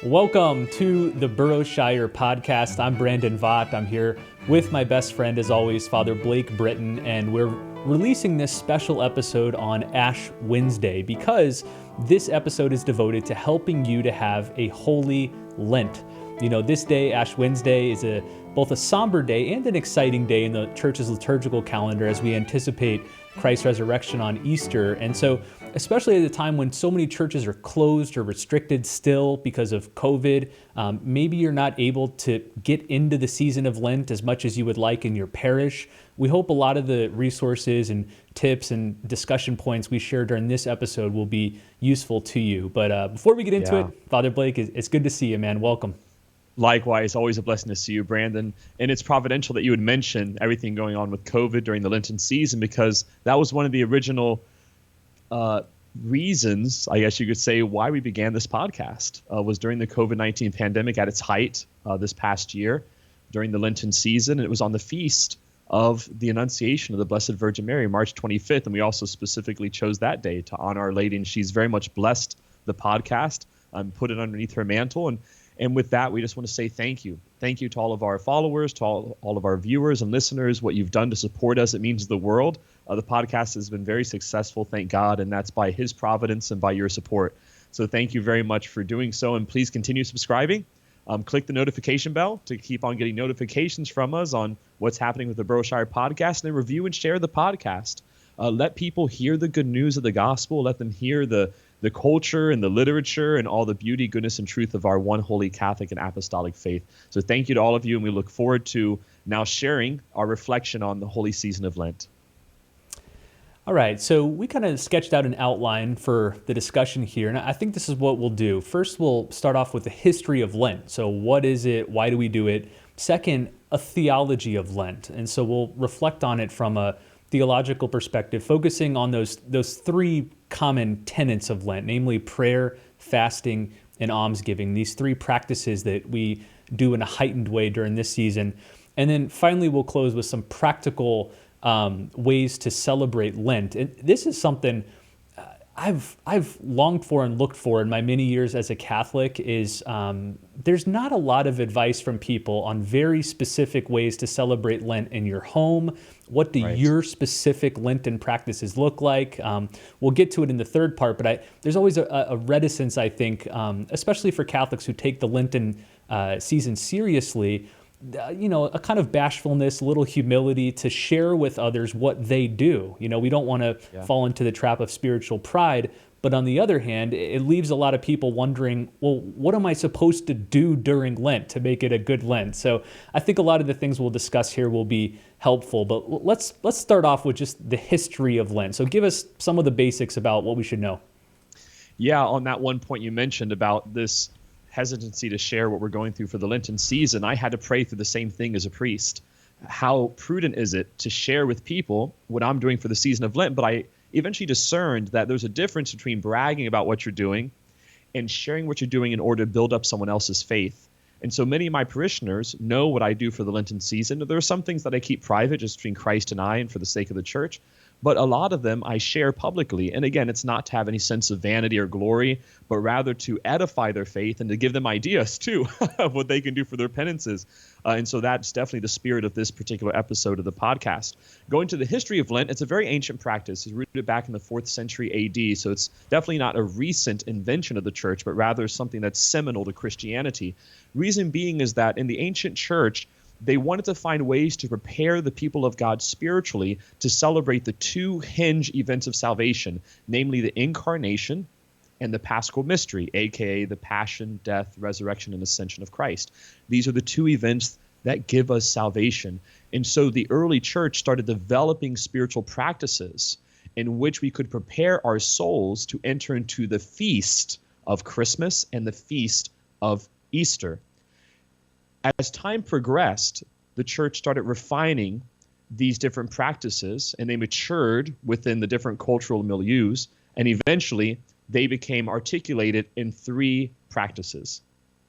Welcome to the Boroughshire podcast. I'm Brandon Vaught. I'm here with my best friend, as always, Father Blake Britton, and we're releasing this special episode on Ash Wednesday because this episode is devoted to helping you to have a holy Lent. You know, this day, Ash Wednesday, is both a somber day and an exciting day in the church's liturgical calendar as we anticipate Christ's resurrection on Easter. And so, especially at a time when so many churches are closed or restricted still because of COVID, maybe you're not able to get into the season of Lent as much as you would like in your parish. We hope a lot of the resources and tips and discussion points we share during this episode will be useful to you. But before we get into it, Father Blake, it's good to see you, man. Welcome. Likewise, always a blessing to see you, Brandon. And it's providential that you would mention everything going on with COVID during the Lenten season, because that was one of the original reasons, I guess you could say, why we began this podcast, was during the COVID-19 pandemic at its height this past year during the Lenten season. And it was on the feast of the Annunciation of the Blessed Virgin Mary, March 25th. And we also specifically chose that day to honor Our Lady. And she's very much blessed the podcast, put it underneath her mantle. And with that, we just want to say thank you. Thank you to all of our followers, to all of our viewers and listeners. What you've done to support us, it means the world. The podcast has been very successful, thank God, and that's by His providence and by your support. So thank you very much for doing so, and please continue subscribing. Click the notification bell to keep on getting notifications from us on what's happening with the Boroughshire podcast, and then review and share the podcast. Let people hear the good news of the gospel. Let them hear the culture and the literature and all the beauty, goodness, and truth of our one holy Catholic and apostolic faith. So thank you to all of you, and we look forward to now sharing our reflection on the holy season of Lent. All right, so we kind of sketched out an outline for the discussion here, and I think this is what we'll do. First, we'll start off with the history of Lent. So what is it? Why do we do it? Second, a theology of Lent. And so we'll reflect on it from a theological perspective, focusing on those three common tenets of Lent, namely prayer, fasting, and almsgiving, these three practices that we do in a heightened way during this season. And then finally, we'll close with some practical ways to celebrate Lent. And this is something I've longed for and looked for in my many years as a Catholic. Is there's not a lot of advice from people on very specific ways to celebrate Lent in your home. What do your specific Lenten practices look like? We'll get to it in the third part, but there's always a reticence, I think, especially for Catholics who take the Lenten season seriously, a kind of bashfulness, a little humility to share with others what they do. We don't want to fall into the trap of spiritual pride, but on the other hand, it leaves a lot of people wondering, well, what am I supposed to do during Lent to make it a good Lent? So I think a lot of the things we'll discuss here will be helpful, but let's start off with just the history of Lent. So give us some of the basics about what we should know. Yeah, on that one point you mentioned about this hesitancy to share what we're going through for the Lenten season, I had to pray through the same thing as a priest. How prudent is it to share with people what I'm doing for the season of Lent? But I eventually discerned that there's a difference between bragging about what you're doing and sharing what you're doing in order to build up someone else's faith. And so many of my parishioners know what I do for the Lenten season. There are some things that I keep private just between Christ and I and for the sake of the church. But a lot of them I share publicly. And again, it's not to have any sense of vanity or glory, but rather to edify their faith and to give them ideas, too, of what they can do for their penances. And so that's definitely the spirit of this particular episode of the podcast. Going to the history of Lent, it's a very ancient practice. It's rooted back in the 4th century AD. So it's definitely not a recent invention of the church, but rather something that's seminal to Christianity. Reason being is that in the ancient church, they wanted to find ways to prepare the people of God spiritually to celebrate the two hinge events of salvation, namely the incarnation and the paschal mystery, aka the passion, death, resurrection, and ascension of Christ. These are the two events that give us salvation. And so the early church started developing spiritual practices in which we could prepare our souls to enter into the feast of Christmas and the feast of Easter. As time progressed, the church started refining these different practices, and they matured within the different cultural milieus, and eventually they became articulated in three practices: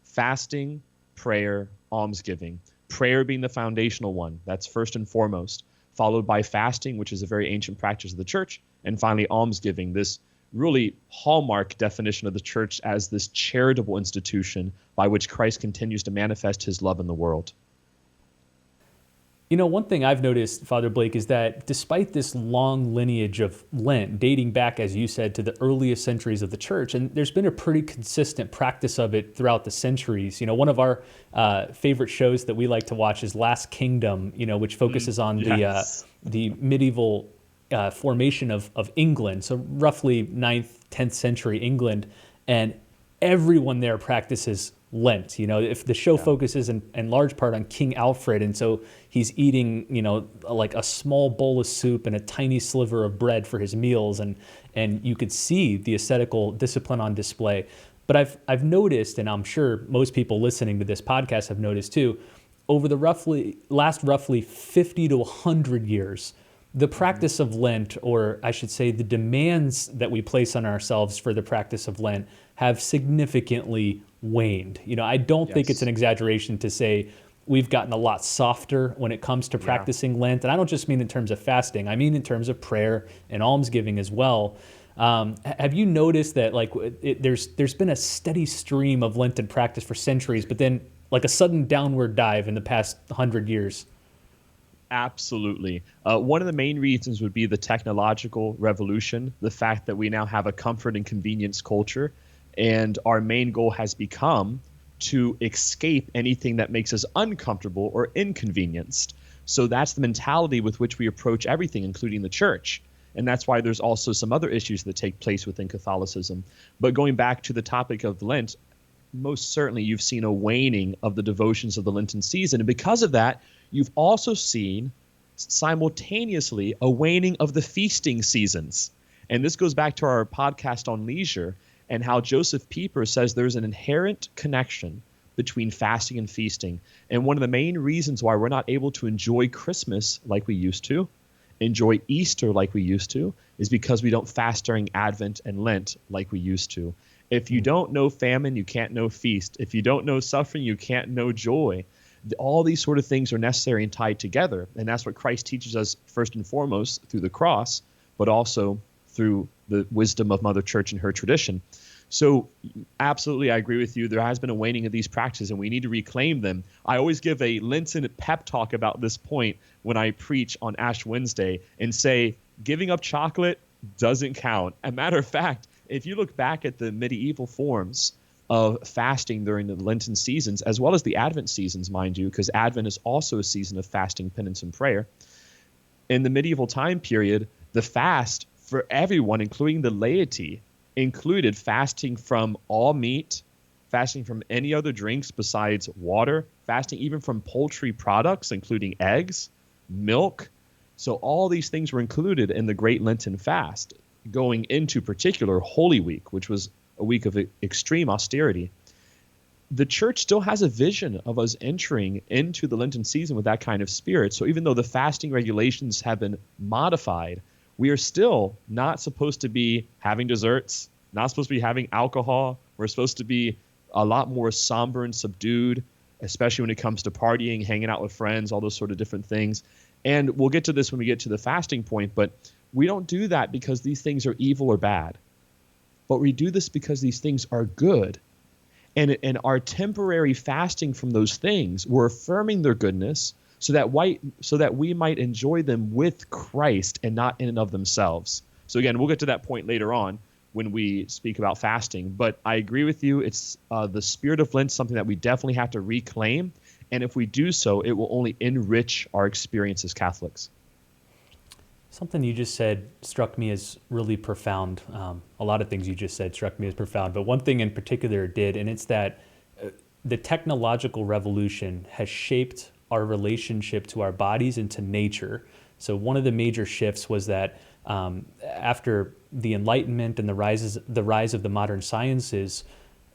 fasting, prayer, almsgiving. Prayer being the foundational one, that's first and foremost, followed by fasting, which is a very ancient practice of the church, and finally almsgiving, this really hallmark definition of the church as this charitable institution by which Christ continues to manifest his love in the world. You know, one thing I've noticed, Father Blake, is that despite this long lineage of Lent, dating back, as you said, to the earliest centuries of the church, and there's been a pretty consistent practice of it throughout the centuries. You know, one of our favorite shows that we like to watch is Last Kingdom, you know, which focuses on Yes. the medieval formation of England, so roughly 9th, 10th century England, and everyone there practices Lent. You know, if the show focuses in large part on King Alfred, and so he's eating, you know, like a small bowl of soup and a tiny sliver of bread for his meals, and you could see the ascetical discipline on display. But I've noticed, and I'm sure most people listening to this podcast have noticed too, over the last roughly 50 to 100 years, the practice of Lent, or I should say the demands that we place on ourselves for the practice of Lent, have significantly waned. You know, I don't think it's an exaggeration to say we've gotten a lot softer when it comes to practicing Lent. And I don't just mean in terms of fasting, I mean in terms of prayer and almsgiving as well. Have you noticed that there's been a steady stream of Lenten practice for centuries, but then like a sudden downward dive in the past 100 years? Absolutely. One of the main reasons would be the technological revolution, the fact that we now have a comfort and convenience culture, and our main goal has become to escape anything that makes us uncomfortable or inconvenienced. So that's the mentality with which we approach everything, including the church. And that's why there's also some other issues that take place within Catholicism. But going back to the topic of Lent, most certainly you've seen a waning of the devotions of the Lenten season. And because of that, you've also seen simultaneously a waning of the feasting seasons. And this goes back to our podcast on leisure and how Joseph Pieper says there's an inherent connection between fasting and feasting. And one of the main reasons why we're not able to enjoy Christmas like we used to, enjoy Easter like we used to, is because we don't fast during Advent and Lent like we used to. If you don't know famine, you can't know feast. If you don't know suffering, you can't know joy. All these sort of things are necessary and tied together. And that's what Christ teaches us first and foremost through the cross, but also through the wisdom of Mother Church and her tradition. So absolutely, I agree with you. There has been a waning of these practices, and we need to reclaim them. I always give a Lenten pep talk about this point when I preach on Ash Wednesday and say, giving up chocolate doesn't count. As a matter of fact, if you look back at the medieval forms of fasting during the Lenten seasons, as well as the Advent seasons, mind you, because Advent is also a season of fasting, penance, and prayer. In the medieval time period, the fast for everyone, including the laity, included fasting from all meat, fasting from any other drinks besides water, fasting even from poultry products, including eggs, milk. So all these things were included in the Great Lenten Fast, going into particular Holy Week, which was a week of extreme austerity. The church still has a vision of us entering into the Lenten season with that kind of spirit. So even though the fasting regulations have been modified, we are still not supposed to be having desserts, not supposed to be having alcohol. We're supposed to be a lot more somber and subdued, especially when it comes to partying, hanging out with friends, all those sort of different things. And we'll get to this when we get to the fasting point, but we don't do that because these things are evil or bad. But we do this because these things are good. And our temporary fasting from those things, we're affirming their goodness so that we might enjoy them with Christ and not in and of themselves. So again, we'll get to that point later on when we speak about fasting. But I agree with you. It's the Spirit of Lent, something that we definitely have to reclaim. And if we do so, it will only enrich our experience as Catholics. Something you just said struck me as really profound. A lot of things you just said struck me as profound, but one thing in particular did, and it's that the technological revolution has shaped our relationship to our bodies and to nature. So one of the major shifts was that after the Enlightenment and the rise of the modern sciences,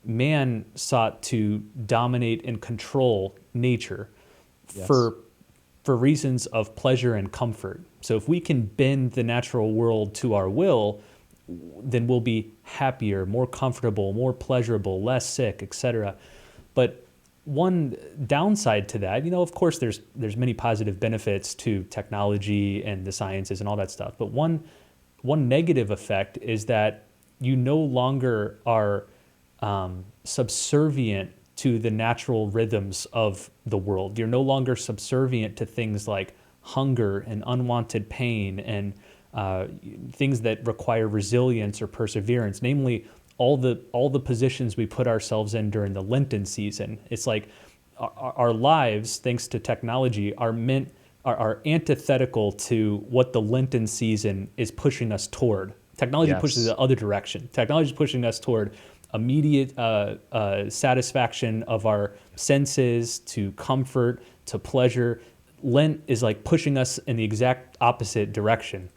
man sought to dominate and control nature for reasons of pleasure and comfort. So if we can bend the natural world to our will, then we'll be happier, more comfortable, more pleasurable, less sick, etc. But one downside to that, of course, there's many positive benefits to technology and the sciences and all that stuff. But one negative effect is that you no longer are subservient to the natural rhythms of the world. You're no longer subservient to things like hunger and unwanted pain and things that require resilience or perseverance, namely all the positions we put ourselves in during the Lenten season. It's like our lives, thanks to technology, are antithetical to what the Lenten season is pushing us toward. Technology pushes the other direction. Technology is pushing us toward immediate satisfaction of our senses, to comfort, to pleasure. Lent is like pushing us in the exact opposite direction.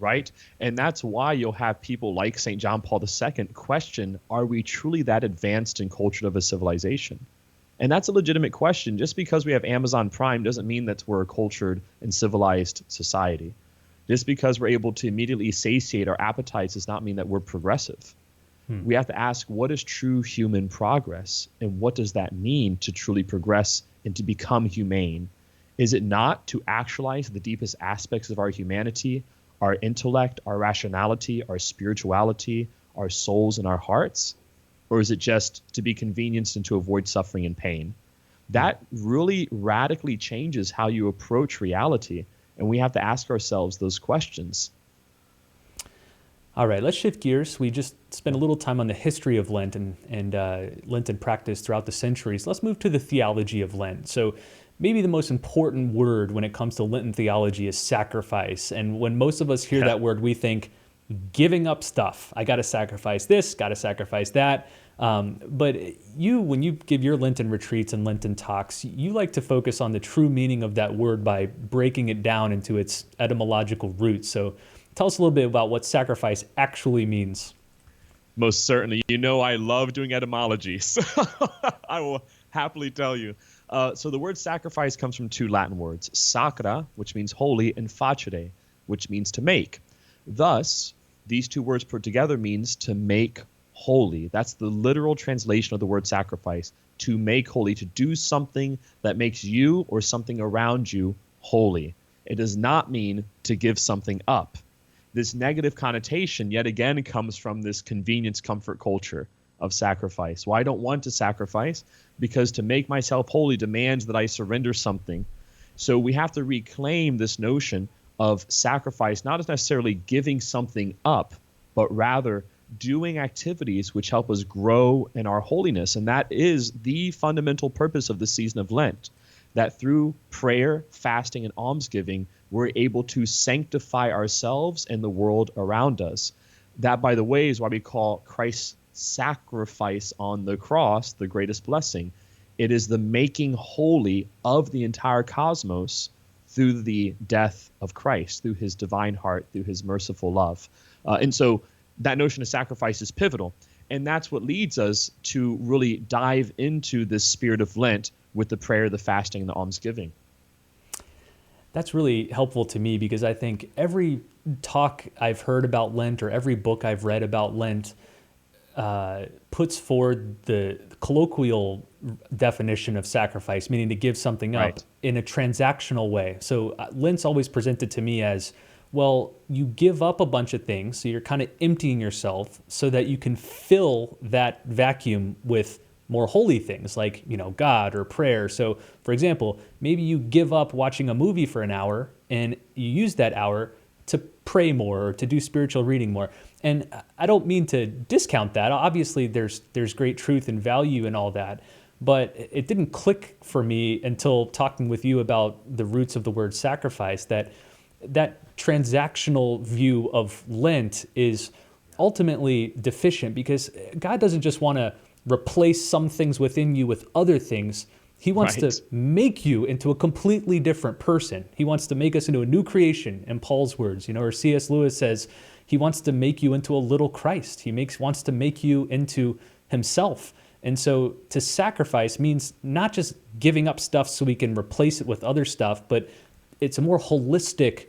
Right? And that's why you'll have people like St. John Paul II question, are we truly that advanced and cultured of a civilization? And that's a legitimate question. Just because we have Amazon Prime doesn't mean that we're a cultured and civilized society. Just because we're able to immediately satiate our appetites does not mean that we're progressive. We have to ask, what is true human progress? And what does that mean to truly progress and to become humane? Is it not to actualize the deepest aspects of our humanity, our intellect, our rationality, our spirituality, our souls, and our hearts? Or is it just to be convenienced and to avoid suffering and pain? That really radically changes how you approach reality. And we have to ask ourselves those questions. All right, let's shift gears. We just spent a little time on the history of Lent and Lenten practice throughout the centuries. Let's move to the theology of Lent. So maybe the most important word when it comes to Lenten theology is sacrifice. And when most of us hear that word, we think giving up stuff. I got to sacrifice this, got to sacrifice that. But when you give your Lenten retreats and Lenten talks, you like to focus on the true meaning of that word by breaking it down into its etymological roots. So tell us a little bit about what sacrifice actually means. Most certainly. You know I love doing etymologies. I will happily tell you. So the word sacrifice comes from two Latin words, sacra, which means holy, and facere, which means to make. Thus, these two words put together means to make holy. That's the literal translation of the word sacrifice, to make holy, to do something that makes you or something around you holy. It does not mean to give something up. This negative connotation, yet again, comes from this convenience comfort culture of sacrifice. Well, I don't want to sacrifice because to make myself holy demands that I surrender something. So we have to reclaim this notion of sacrifice, not as necessarily giving something up, but rather doing activities which help us grow in our holiness. And that is the fundamental purpose of the season of Lent, that through prayer, fasting, and almsgiving, we're able to sanctify ourselves and the world around us. That, by the way, is why we call Christ's sacrifice on the cross the greatest blessing. It is the making holy of the entire cosmos through the death of Christ, through his divine heart, through his merciful love. And so that notion of sacrifice is pivotal. And that's what leads us to really dive into this spirit of Lent with the prayer, the fasting, and the almsgiving. That's really helpful to me because I think every talk I've heard about Lent or every book I've read about Lent puts forward the colloquial definition of sacrifice, meaning to give something up in a transactional way. So Lent's always presented to me as, well, you give up a bunch of things, so you're kind of emptying yourself so that you can fill that vacuum with more holy things like, God or prayer. So, for example, maybe you give up watching a movie for an hour and you use that hour to pray more or to do spiritual reading more. And I don't mean to discount that. Obviously, there's great truth and value in all that. But it didn't click for me until talking with you about the roots of the word sacrifice, that transactional view of Lent is ultimately deficient because God doesn't just want to replace some things within you with other things. He wants to make you into a completely different person. He wants to make us into a new creation, in Paul's words, or C.S. Lewis says he wants to make you into a little Christ. He wants to make you into himself. And so to sacrifice means not just giving up stuff so we can replace it with other stuff, but it's a more holistic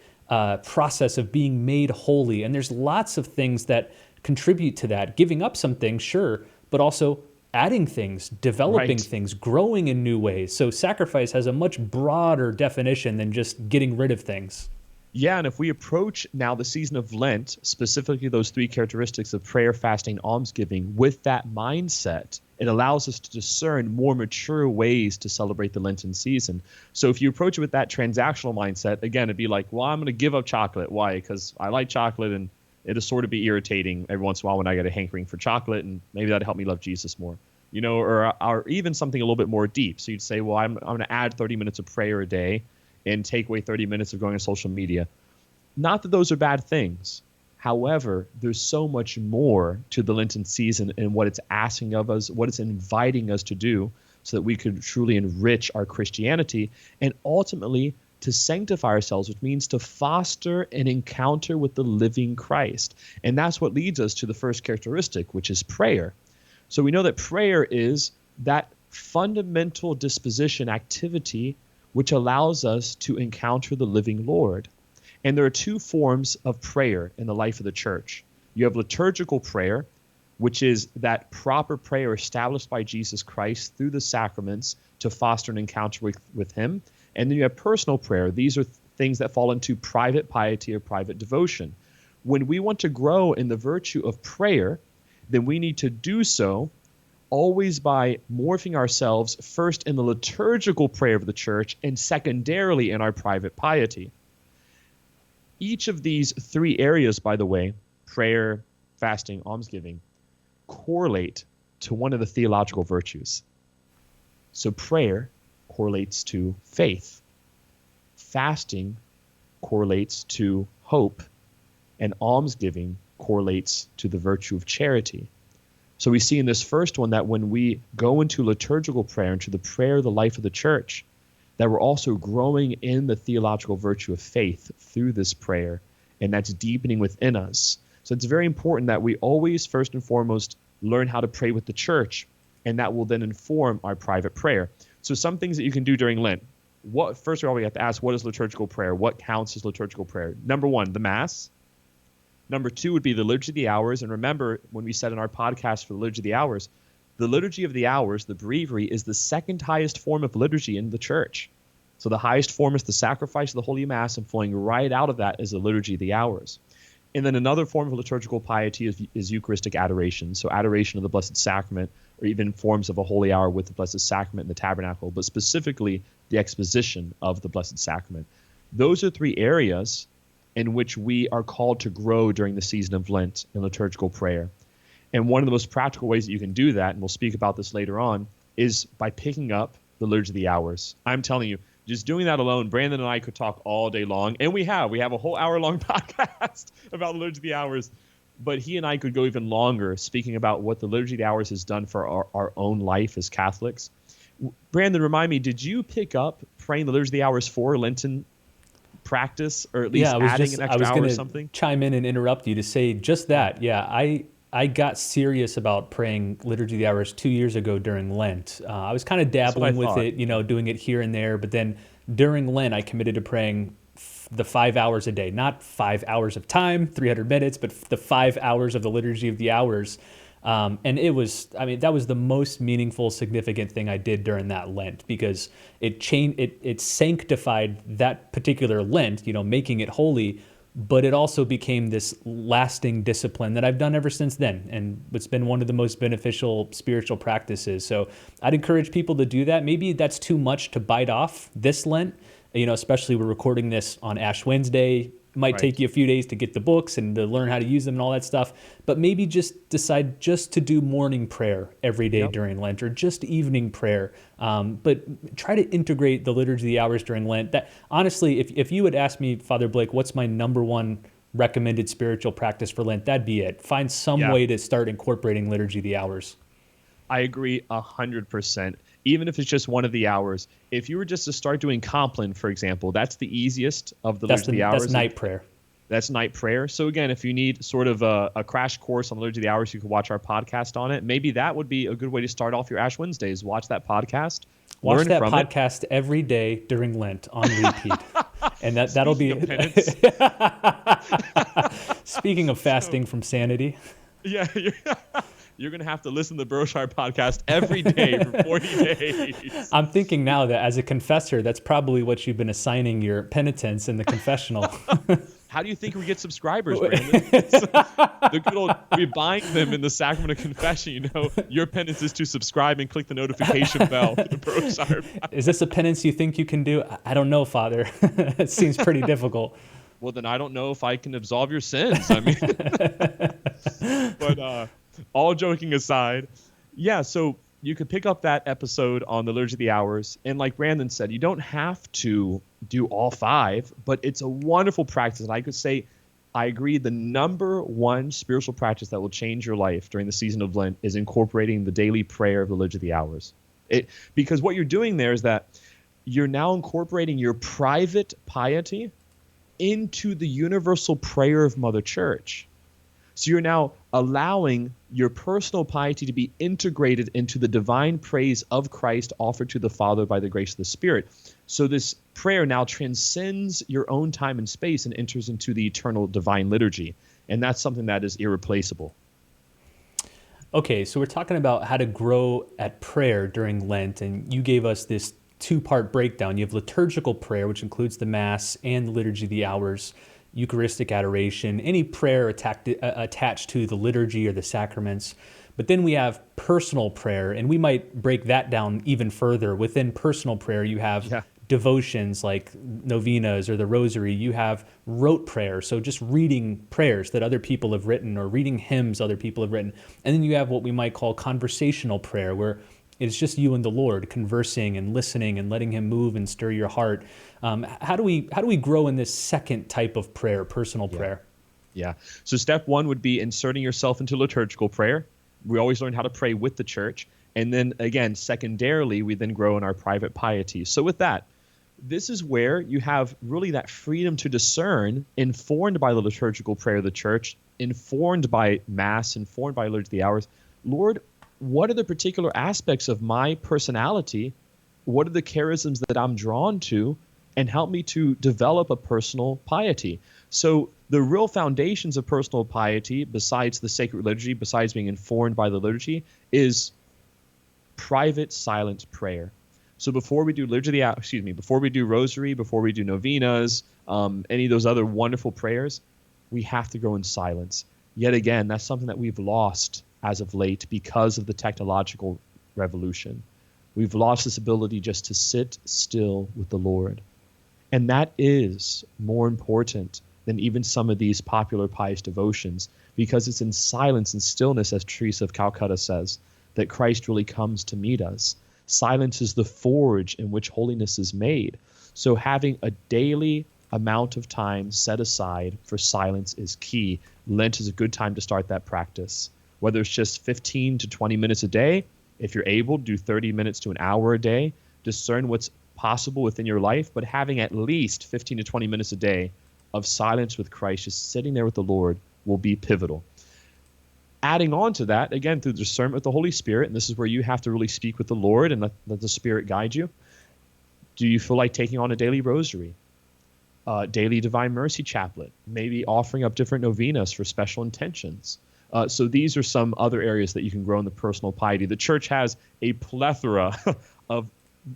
process of being made holy. And there's lots of things that contribute to that. Giving up some things, sure, but also adding things, developing things, growing in new ways. So sacrifice has a much broader definition than just getting rid of things. Yeah, and if we approach now the season of Lent, specifically those three characteristics of prayer, fasting, almsgiving, with that mindset, it allows us to discern more mature ways to celebrate the Lenten season. So if you approach it with that transactional mindset, again, it'd be like, well, I'm going to give up chocolate. Why? Because I like chocolate, and it'll sort of be irritating every once in a while when I get a hankering for chocolate, and maybe that'll help me love Jesus more. Or even something a little bit more deep. So you'd say, well, I'm going to add 30 minutes of prayer a day and take away 30 minutes of going on social media. Not that those are bad things. However, there's so much more to the Lenten season and what it's asking of us, what it's inviting us to do so that we could truly enrich our Christianity and ultimately to sanctify ourselves, which means to foster an encounter with the living Christ. And that's what leads us to the first characteristic, which is prayer. So we know that prayer is that fundamental disposition activity which allows us to encounter the living Lord. And there are two forms of prayer in the life of the church. You have liturgical prayer, which is that proper prayer established by Jesus Christ through the sacraments to foster an encounter with him. And then you have personal prayer. These are things that fall into private piety or private devotion. When we want to grow in the virtue of prayer, then we need to do so always by morphing ourselves first in the liturgical prayer of the church and secondarily in our private piety. Each of these three areas, by the way, prayer, fasting, almsgiving, correlate to one of the theological virtues. So prayer correlates to faith. Fasting correlates to hope. And almsgiving correlates to the virtue of charity. So we see in this first one that when we go into liturgical prayer, into the prayer of the life of the church, that we're also growing in the theological virtue of faith through this prayer, and that's deepening within us. So it's very important that we always, first and foremost, learn how to pray with the church, and that will then inform our private prayer. So some things that you can do during Lent. First of all, we have to ask, what is liturgical prayer? What counts as liturgical prayer? Number one, the Mass. Number two would be the Liturgy of the Hours. And remember, when we said in our podcast for the Liturgy of the Hours, the Liturgy of the Hours, the breviary, is the second highest form of liturgy in the church. So the highest form is the sacrifice of the Holy Mass, and flowing right out of that is the Liturgy of the Hours. And then another form of liturgical piety is Eucharistic adoration. So adoration of the Blessed Sacrament, or even forms of a Holy Hour with the Blessed Sacrament in the tabernacle, but specifically the exposition of the Blessed Sacrament. Those are three areas in which we are called to grow during the season of Lent in liturgical prayer. And one of the most practical ways that you can do that, and we'll speak about this later on, is by picking up the Liturgy of the Hours. I'm telling you, just doing that alone, Brandon and I could talk all day long, and we have a whole hour-long podcast about the Liturgy of the Hours, but he and I could go even longer speaking about what the Liturgy of the Hours has done for our own life as Catholics. Brandon, remind me, did you pick up praying the Liturgy of the Hours for Lenten practice, or at least adding an extra hour or something? Chime in and interrupt you to say just that. Yeah, I got serious about praying Liturgy of the Hours 2 years ago during Lent. I was kind of dabbling with it, doing it here and there. But then during Lent, I committed to praying the 5 hours a day, not 5 hours of time, 300 minutes, but the 5 hours of the Liturgy of the Hours. And it was, that was the most meaningful, significant thing I did during that Lent, because it sanctified that particular Lent, making it holy. But it also became this lasting discipline that I've done ever since then. And it's been one of the most beneficial spiritual practices. So I'd encourage people to do that. Maybe that's too much to bite off this Lent, especially we're recording this on Ash Wednesday. It might take you a few days to get the books and to learn how to use them and all that stuff. But maybe just decide just to do morning prayer every day during Lent, or just evening prayer. But try to integrate the Liturgy of the Hours during Lent. That honestly, if you would ask me, Father Blake, what's my number one recommended spiritual practice for Lent, that'd be it. Find some way to start incorporating Liturgy of the Hours. I agree 100%. Even if it's just one of the hours. If you were just to start doing Compline, for example, that's the easiest of the Liturgy of the Hours. That's night prayer. That's night prayer. So again, if you need sort of a crash course on the Liturgy of the Hours, you can watch our podcast on it. Maybe that would be a good way to start off your Ash Wednesdays. Watch that podcast. Watch that podcast every day during Lent on repeat. And that'll be Speaking of fasting from sanity. Yeah. you're going to have to listen to the Broshire podcast every day for 40 days. I'm thinking now that as a confessor, that's probably what you've been assigning your penitents in the confessional. How do you think we get subscribers, Brandon? The good old, we bind them in the sacrament of confession. Your penance is to subscribe and click the notification bell to the Broshire. Is this a penance you think you can do? I don't know, Father. It seems pretty difficult. Well, then I don't know if I can absolve your sins. I mean, but all joking aside, yeah, so you could pick up that episode on the Liturgy of the Hours. And like Brandon said, you don't have to do all 5, but it's a wonderful practice. And I could say, I agree, the number one spiritual practice that will change your life during the season of Lent is incorporating the daily prayer of the Liturgy of the Hours. Because what you're doing there is that you're now incorporating your private piety into the universal prayer of Mother Church. So you're now allowing your personal piety to be integrated into the divine praise of Christ offered to the Father by the grace of the Spirit. So this prayer now transcends your own time and space and enters into the eternal divine liturgy. And that's something that is irreplaceable. Okay, so we're talking about how to grow at prayer during Lent, and you gave us this 2-part breakdown. You have liturgical prayer, which includes the Mass and the Liturgy of the Hours, Eucharistic adoration, any prayer attached to the liturgy or the sacraments. But then we have personal prayer, and we might break that down even further. Within personal prayer, you have devotions like novenas or the rosary. You have rote prayer, so just reading prayers that other people have written or reading hymns other people have written. And then you have what we might call conversational prayer, where it's just you and the Lord conversing and listening and letting him move and stir your heart. How do we grow in this second type of prayer, personal prayer? Yeah. So step 1 would be inserting yourself into liturgical prayer. We always learn how to pray with the church. And then again, secondarily, we then grow in our private piety. So with that, this is where you have really that freedom to discern, informed by the liturgical prayer of the church, informed by Mass, informed by Liturgy of the Hours. Lord, what are the particular aspects of my personality? What are the charisms that I'm drawn to? And help me to develop a personal piety. So the real foundations of personal piety, besides the sacred liturgy, besides being informed by the liturgy, is private silent prayer. So before we do before we do rosary, before we do novenas, any of those other wonderful prayers, we have to go in silence. Yet again, that's something that we've lost as of late because of the technological revolution. We've lost this ability just to sit still with the Lord. And that is more important than even some of these popular pious devotions, because it's in silence and stillness, as Teresa of Calcutta says, that Christ really comes to meet us. Silence is the forge in which holiness is made. So having a daily amount of time set aside for silence is key. Lent is a good time to start that practice. Whether it's just 15 to 20 minutes a day, if you're able, do 30 minutes to an hour a day. Discern what's possible within your life, but having at least 15 to 20 minutes a day of silence with Christ, just sitting there with the Lord, will be pivotal. Adding on to that, again, through discernment with the Holy Spirit, and this is where you have to really speak with the Lord and let the Spirit guide you. Do you feel like taking on a daily rosary, daily Divine Mercy Chaplet, maybe offering up different novenas for special intentions? So these are some other areas that you can grow in the personal piety. The Church has a plethora of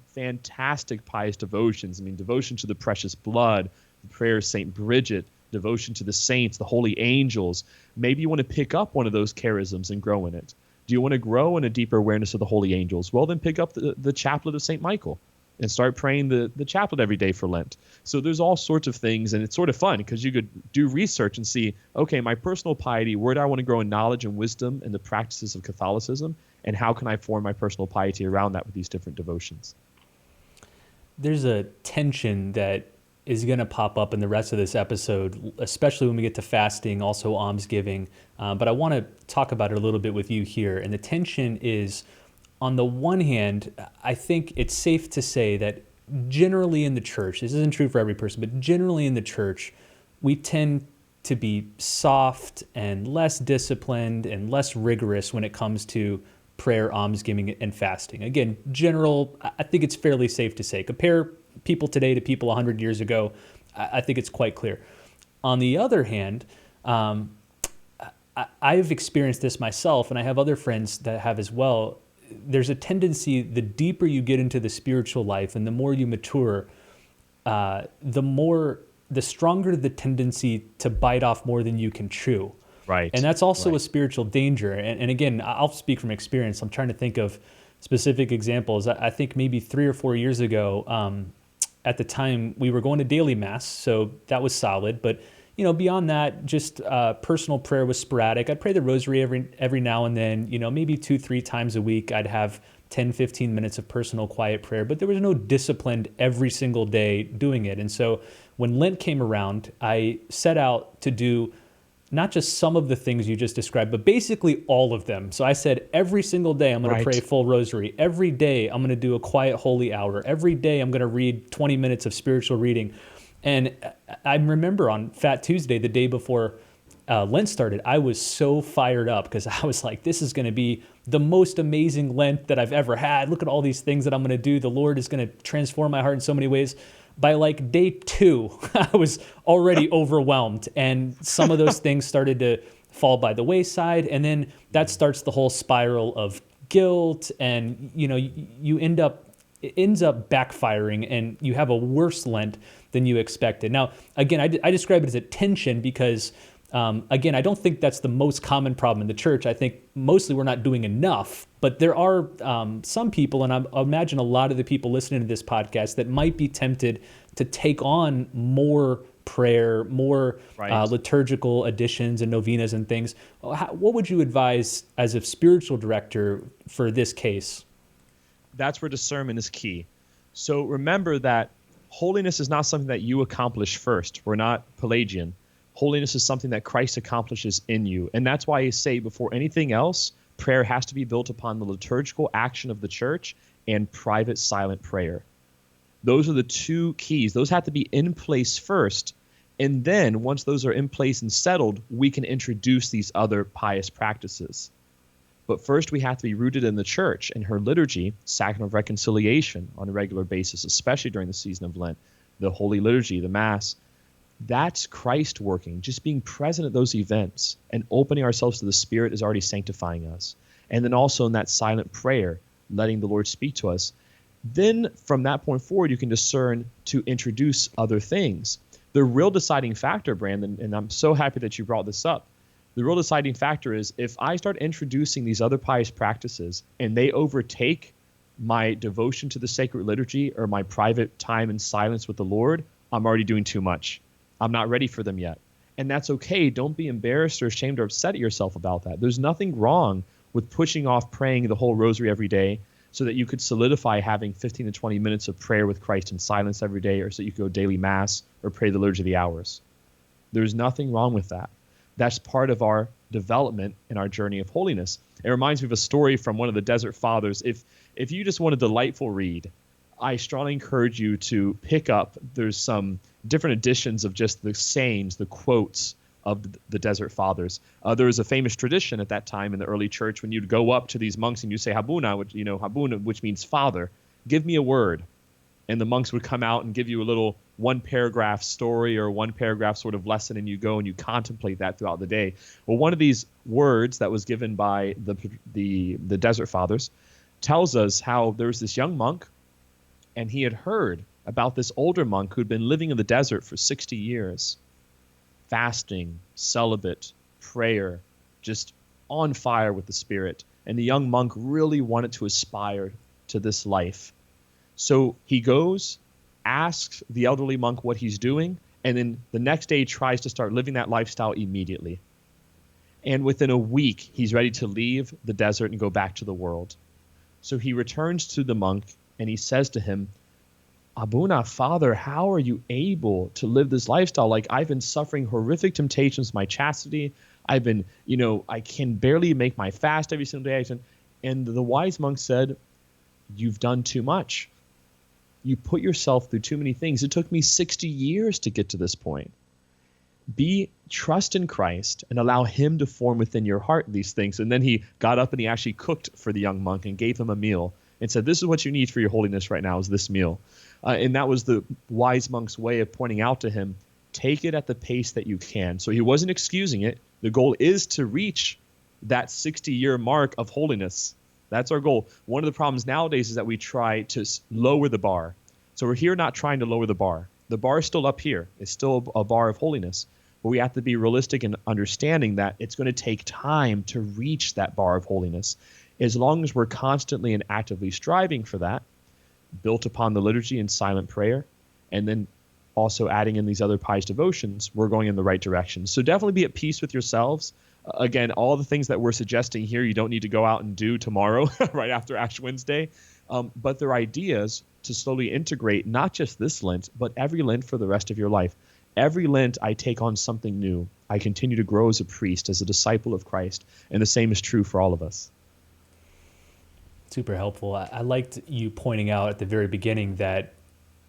fantastic pious devotions. I mean, devotion to the precious blood, the prayer of St. Bridget, devotion to the saints, the holy angels. Maybe you want to pick up one of those charisms and grow in it. Do you want to grow in a deeper awareness of the holy angels? Well, then pick up the chaplet of St. Michael and start praying the chaplet every day for Lent. So there's all sorts of things, and it's sort of fun because you could do research and see, okay, my personal piety, where do I want to grow in knowledge and wisdom and the practices of Catholicism, and how can I form my personal piety around that with these different devotions? There's a tension that is going to pop up in the rest of this episode, especially when we get to fasting, also almsgiving. But I want to talk about it a little bit with you here. And the tension is, on the one hand, I think it's safe to say that generally in the church, this isn't true for every person, but generally in the church, we tend to be soft and less disciplined and less rigorous when it comes to prayer, almsgiving, and fasting. Again, I think it's fairly safe to say. Compare people today to people 100 years ago, I think it's quite clear. On the other hand, I've experienced this myself, and I have other friends that have as well. There's a tendency, the deeper you get into the spiritual life and the more you mature, the stronger the tendency to bite off more than you can chew. Right. And that's also Right. a spiritual danger. And again, I'll speak from experience. I'm trying to think of specific examples. I think maybe 3 or 4 years ago, at the time we were going to daily mass, so that was solid. But beyond that, just personal prayer was sporadic. I'd pray the rosary every now and then. Maybe 2-3 times a week, I'd have 10-15 minutes of personal quiet prayer. But there was no disciplined every single day doing it. And so when Lent came around, I set out to do not just some of the things you just described, but basically all of them. So I said, every single day I'm going to Right. pray full rosary. Every day I'm going to do a quiet holy hour. Every day I'm going to read 20 minutes of spiritual reading. And I remember on Fat Tuesday, the day before Lent started, I was so fired up because I was like, this is going to be the most amazing Lent that I've ever had. Look at all these things that I'm going to do. The Lord is going to transform my heart in so many ways. By like day 2, I was already overwhelmed, and some of those things started to fall by the wayside. And then that starts the whole spiral of guilt, and it ends up backfiring, and you have a worse Lent than you expected. Now, again, I describe it as a tension because, again, I don't think that's the most common problem in the church. I think mostly we're not doing enough, but there are some people, and I imagine a lot of the people listening to this podcast, that might be tempted to take on more prayer, more Right. liturgical additions and novenas and things. What would you advise as a spiritual director for this case? That's where discernment is key. So remember that holiness is not something that you accomplish first. We're not Pelagian. Holiness is something that Christ accomplishes in you. And that's why I say before anything else, prayer has to be built upon the liturgical action of the church and private silent prayer. Those are the two keys. Those have to be in place first. And then once those are in place and settled, we can introduce these other pious practices. But first, we have to be rooted in the church and her liturgy, sacrament of reconciliation on a regular basis, especially during the season of Lent, the Holy Liturgy, the Mass. That's Christ working. Just being present at those events and opening ourselves to the Spirit is already sanctifying us. And then also in that silent prayer, letting the Lord speak to us. Then from that point forward, you can discern to introduce other things. The real deciding factor, Brandon, and I'm so happy that you brought this up, the real deciding factor is if I start introducing these other pious practices and they overtake my devotion to the sacred liturgy or my private time in silence with the Lord, I'm already doing too much. I'm not ready for them yet. And that's okay. Don't be embarrassed or ashamed or upset at yourself about that. There's nothing wrong with pushing off praying the whole rosary every day so that you could solidify having 15 to 20 minutes of prayer with Christ in silence every day, or so you could go daily mass or pray the Liturgy of the Hours. There's nothing wrong with that. That's part of our development in our journey of holiness. It reminds me of a story from one of the Desert Fathers. If you just want a delightful read, I strongly encourage you to pick up. There's some different editions of just the sayings, the quotes of the Desert Fathers. There was a famous tradition at that time in the early church when you'd go up to these monks and you say Habuna, which means father, give me a word. And the monks would come out and give you a little one-paragraph story or one-paragraph sort of lesson, and you go and you contemplate that throughout the day. Well, one of these words that was given by the Desert Fathers tells us how there was this young monk, and he had heard about this older monk who'd been living in the desert for 60 years, fasting, celibate, prayer, just on fire with the Spirit. And the young monk really wanted to aspire to this life. So he goes, asks the elderly monk what he's doing, and then the next day tries to start living that lifestyle immediately. And within a week, he's ready to leave the desert and go back to the world. So he returns to the monk and he says to him, Abuna, Father, how are you able to live this lifestyle? Like, I've been suffering horrific temptations, my chastity. I've been, I can barely make my fast every single day. And the wise monk said, you've done too much. You put yourself through too many things. It took me 60 years to get to this point. Trust in Christ and allow him to form within your heart these things. And then he got up and he actually cooked for the young monk and gave him a meal and said, this is what you need for your holiness right now is this meal. And that was the wise monk's way of pointing out to him, take it at the pace that you can. So he wasn't excusing it. The goal is to reach that 60-year mark of holiness. That's our goal. One of the problems nowadays is that we try to lower the bar. So we're here not trying to lower the bar. The bar is still up here. It's still a bar of holiness. But we have to be realistic in understanding that it's going to take time to reach that bar of holiness. As long as we're constantly and actively striving for that, built upon the liturgy and silent prayer, and then also adding in these other pious devotions, we're going in the right direction. So definitely be at peace with yourselves. Again, all the things that we're suggesting here, you don't need to go out and do tomorrow, right after Ash Wednesday. But they're ideas to slowly integrate not just this Lent, but every Lent for the rest of your life. Every Lent, I take on something new. I continue to grow as a priest, as a disciple of Christ, and the same is true for all of us. Super helpful. I liked you pointing out at the very beginning that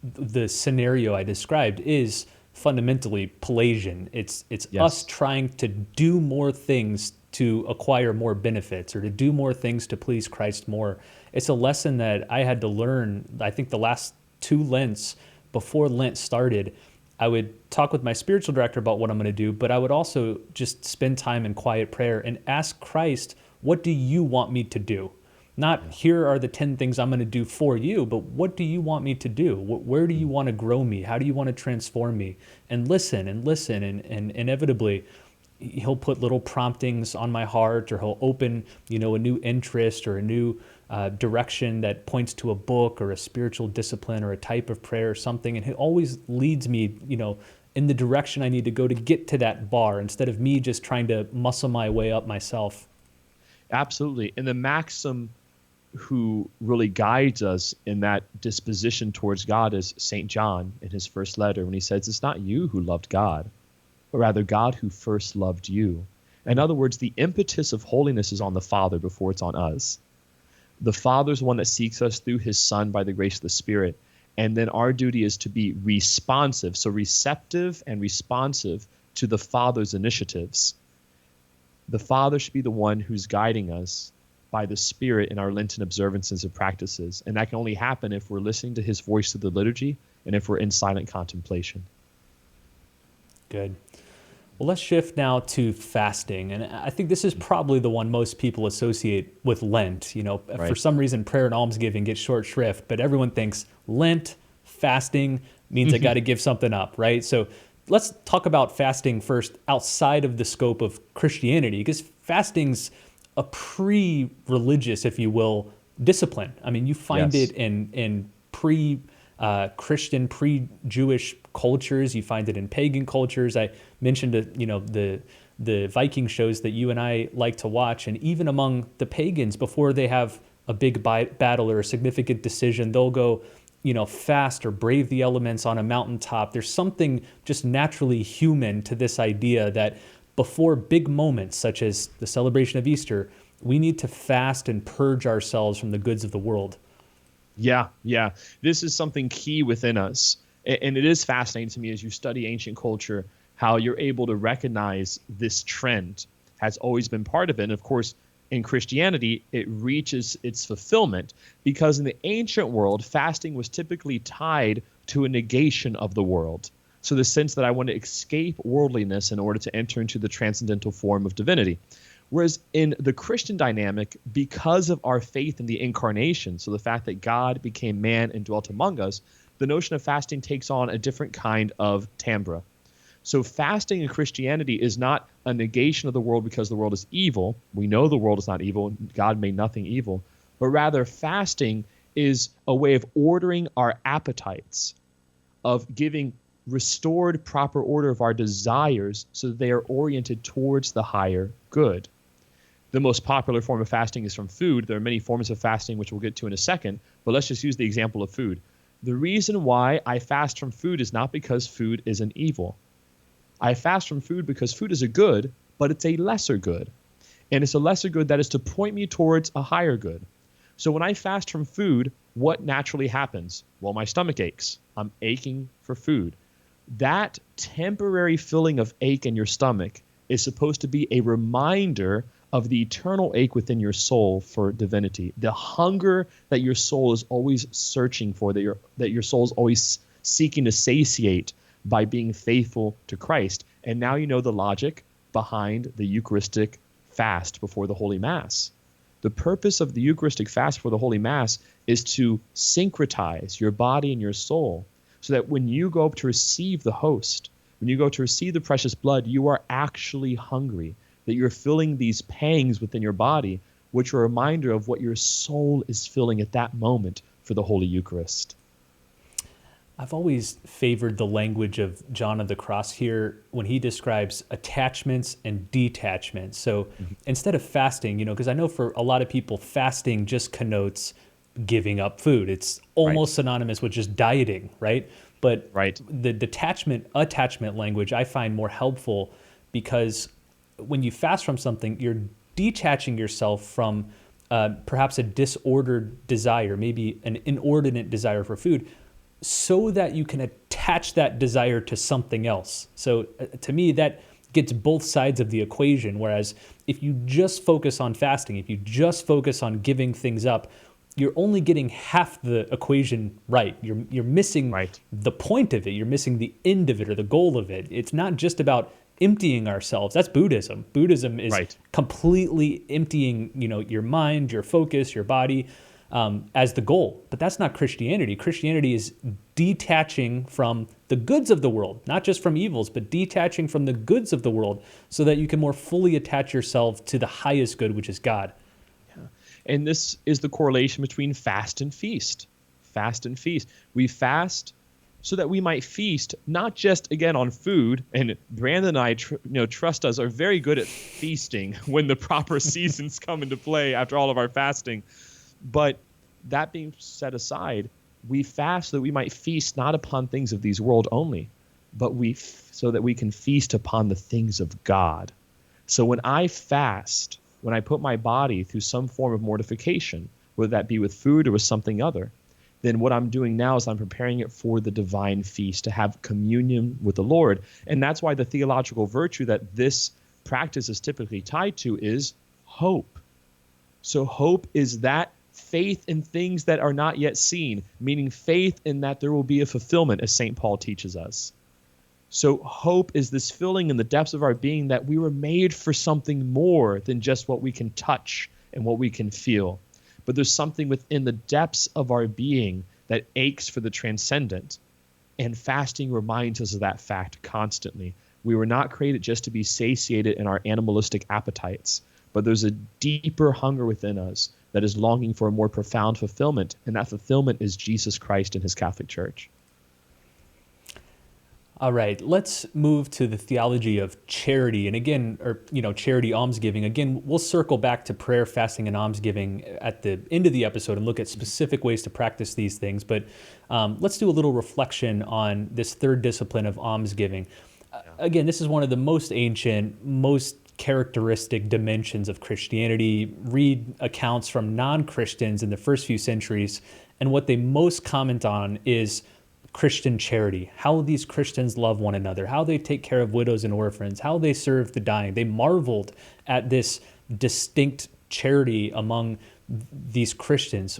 the scenario I described is fundamentally Pelagian. It's Yes. us trying to do more things to acquire more benefits or to do more things to please Christ more. It's a lesson that I had to learn, I think the last 2 Lents before Lent started. I would talk with my spiritual director about what I'm going to do, but I would also just spend time in quiet prayer and ask Christ, what do you want me to do? Not here are the 10 things I'm going to do for you, but what do you want me to do? Where do you want to grow me? How do you want to transform me? And listen, and inevitably he'll put little promptings on my heart, or he'll open, a new interest or a new direction that points to a book or a spiritual discipline or a type of prayer or something. And he always leads me, in the direction I need to go to get to that bar, instead of me just trying to muscle my way up myself. Absolutely. And the maxim who really guides us in that disposition towards God is St. John in his first letter, when he says, it's not you who loved God, but rather God who first loved you. In other words, the impetus of holiness is on the Father before it's on us. The Father's one that seeks us through his Son by the grace of the Spirit. And then our duty is to be responsive, so receptive and responsive to the Father's initiatives. The Father should be the one who's guiding us by the Spirit in our Lenten observances and practices. And that can only happen if we're listening to his voice through the liturgy and if we're in silent contemplation. Good. Well, let's shift now to fasting. And I think this is probably the one most people associate with Lent. Right. For some reason, prayer and almsgiving get short shrift, but everyone thinks Lent, fasting means I got to give something up, right? So let's talk about fasting first outside of the scope of Christianity, because fasting's a pre-religious, if you will, discipline. I mean, you find Yes. it in pre-Christian, pre-Jewish cultures. You find it in pagan cultures. I mentioned, the Viking shows that you and I like to watch, and even among the pagans, before they have a big battle or a significant decision, they'll go, fast or brave the elements on a mountaintop. There's something just naturally human to this idea that before big moments, such as the celebration of Easter, we need to fast and purge ourselves from the goods of the world. Yeah. This is something key within us. And it is fascinating to me as you study ancient culture, how you're able to recognize this trend has always been part of it. And of course, in Christianity, it reaches its fulfillment because in the ancient world, fasting was typically tied to a negation of the world. So the sense that I want to escape worldliness in order to enter into the transcendental form of divinity. Whereas in the Christian dynamic, because of our faith in the incarnation, so the fact that God became man and dwelt among us, the notion of fasting takes on a different kind of timbre. So fasting in Christianity is not a negation of the world because the world is evil. We know the world is not evil. God made nothing evil. But rather, fasting is a way of ordering our appetites, of giving restored proper order of our desires so that they are oriented towards the higher good. The most popular form of fasting is from food. There are many forms of fasting, which we'll get to in a second, but let's just use the example of food. The reason why I fast from food is not because food is an evil. I fast from food because food is a good, but it's a lesser good. And it's a lesser good that is to point me towards a higher good. So when I fast from food, what naturally happens? Well, my stomach aches. I'm aching for food. That temporary feeling of ache in your stomach is supposed to be a reminder of the eternal ache within your soul for divinity, the hunger that your soul is always searching for, that your soul is always seeking to satiate by being faithful to Christ. And now you know the logic. behind the Eucharistic fast before the Holy Mass. The purpose of the Eucharistic fast before the Holy Mass is to syncretize your body and your soul so that when you go up to receive the host, when you go to receive the precious blood, you are actually hungry, that you're feeling these pangs within your body, which are a reminder of what your soul is feeling at that moment for the Holy Eucharist. I've always favored the language of John of the Cross here when he describes attachments and detachments. So instead of fasting, because I know for a lot of people, fasting just connotes giving up food. It's almost synonymous with just dieting, right? But the attachment language I find more helpful because when you fast from something, you're detaching yourself from perhaps a disordered desire, maybe an inordinate desire for food, so that you can attach that desire to something else. So to me, that gets both sides of the equation. Whereas if you just focus on fasting, if you just focus on giving things up, you're only getting half the equation right. You're missing the point of it. You're missing the end of it or the goal of it. It's not just about emptying ourselves. That's Buddhism. Buddhism is completely emptying, your mind, your focus, your body, as the goal. But that's not Christianity. Christianity is detaching from the goods of the world, not just from evils, but detaching from the goods of the world so that you can more fully attach yourself to the highest good, which is God. Yeah. And this is the correlation between fast and feast. Fast and feast. We fast so that we might feast, not just, again, on food. And Brandon and I, trust us, are very good at feasting when the proper seasons come into play after all of our fasting. But that being set aside, we fast so that we might feast not upon things of these world only, but so that we can feast upon the things of God. So when I fast, when I put my body through some form of mortification, whether that be with food or with something other, then what I'm doing now is I'm preparing it for the divine feast, to have communion with the Lord. And that's why the theological virtue that this practice is typically tied to is hope. So hope is that faith in things that are not yet seen, meaning faith in that there will be a fulfillment, as St. Paul teaches us. So hope is this feeling in the depths of our being that we were made for something more than just what we can touch and what we can feel. But there's something within the depths of our being that aches for the transcendent. And fasting reminds us of that fact constantly. We were not created just to be satiated in our animalistic appetites, but there's a deeper hunger within us that is longing for a more profound fulfillment, and that fulfillment is Jesus Christ and his Catholic Church. All right, let's move to the theology of charity. And again, charity, almsgiving. Again, we'll circle back to prayer, fasting, and almsgiving at the end of the episode and look at specific ways to practice these things. But let's do a little reflection on this third discipline of almsgiving. Again, this is one of the most ancient, most characteristic dimensions of Christianity. Read accounts from non-Christians in the first few centuries, and what they most comment on is Christian charity, how these Christians love one another, how they take care of widows and orphans, how they serve the dying. They marveled at this distinct charity among these Christians.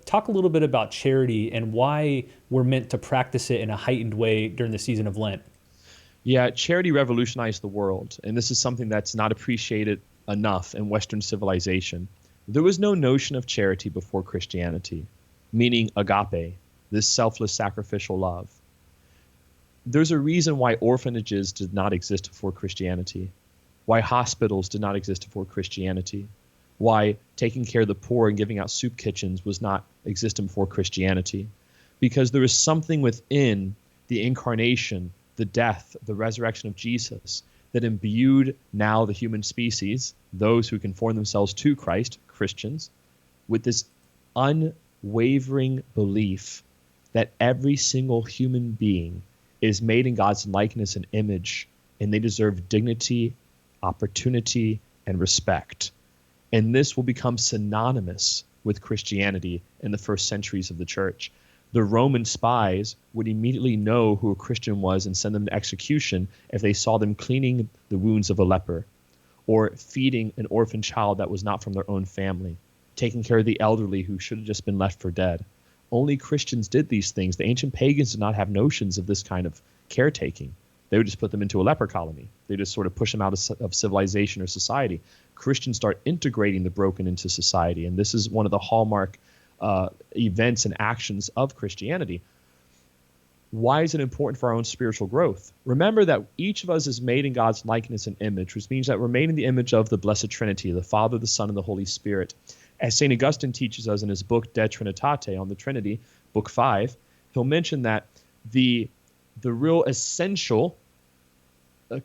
Talk a little bit about charity and why we're meant to practice it in a heightened way during the season of Lent. Yeah, charity revolutionized the world, and this is something that's not appreciated enough in Western civilization. There was no notion of charity before Christianity, meaning agape, this selfless sacrificial love. There's a reason why orphanages did not exist before Christianity, why hospitals did not exist before Christianity, why taking care of the poor and giving out soup kitchens was not existent before Christianity. Because there is something within the incarnation, the death, the resurrection of Jesus that imbued now the human species, those who conform themselves to Christ, Christians, with this unwavering belief that every single human being is made in God's likeness and image, and they deserve dignity, opportunity, and respect. And this will become synonymous with Christianity in the first centuries of the church. The Roman spies would immediately know who a Christian was and send them to execution if they saw them cleaning the wounds of a leper, or feeding an orphan child that was not from their own family, taking care of the elderly who should have just been left for dead. Only Christians did these things. The ancient pagans did not have notions of this kind of caretaking. They would just put them into a leper colony. They just sort of push them out of civilization or society. Christians start integrating the broken into society, and this is one of the hallmark events and actions of Christianity. Why is it important for our own spiritual growth? Remember that each of us is made in God's likeness and image, which means that we're made in the image of the Blessed Trinity, the Father, the Son, and the Holy Spirit. As St. Augustine teaches us in his book De Trinitate on the Trinity, book 5, he'll mention that the real essential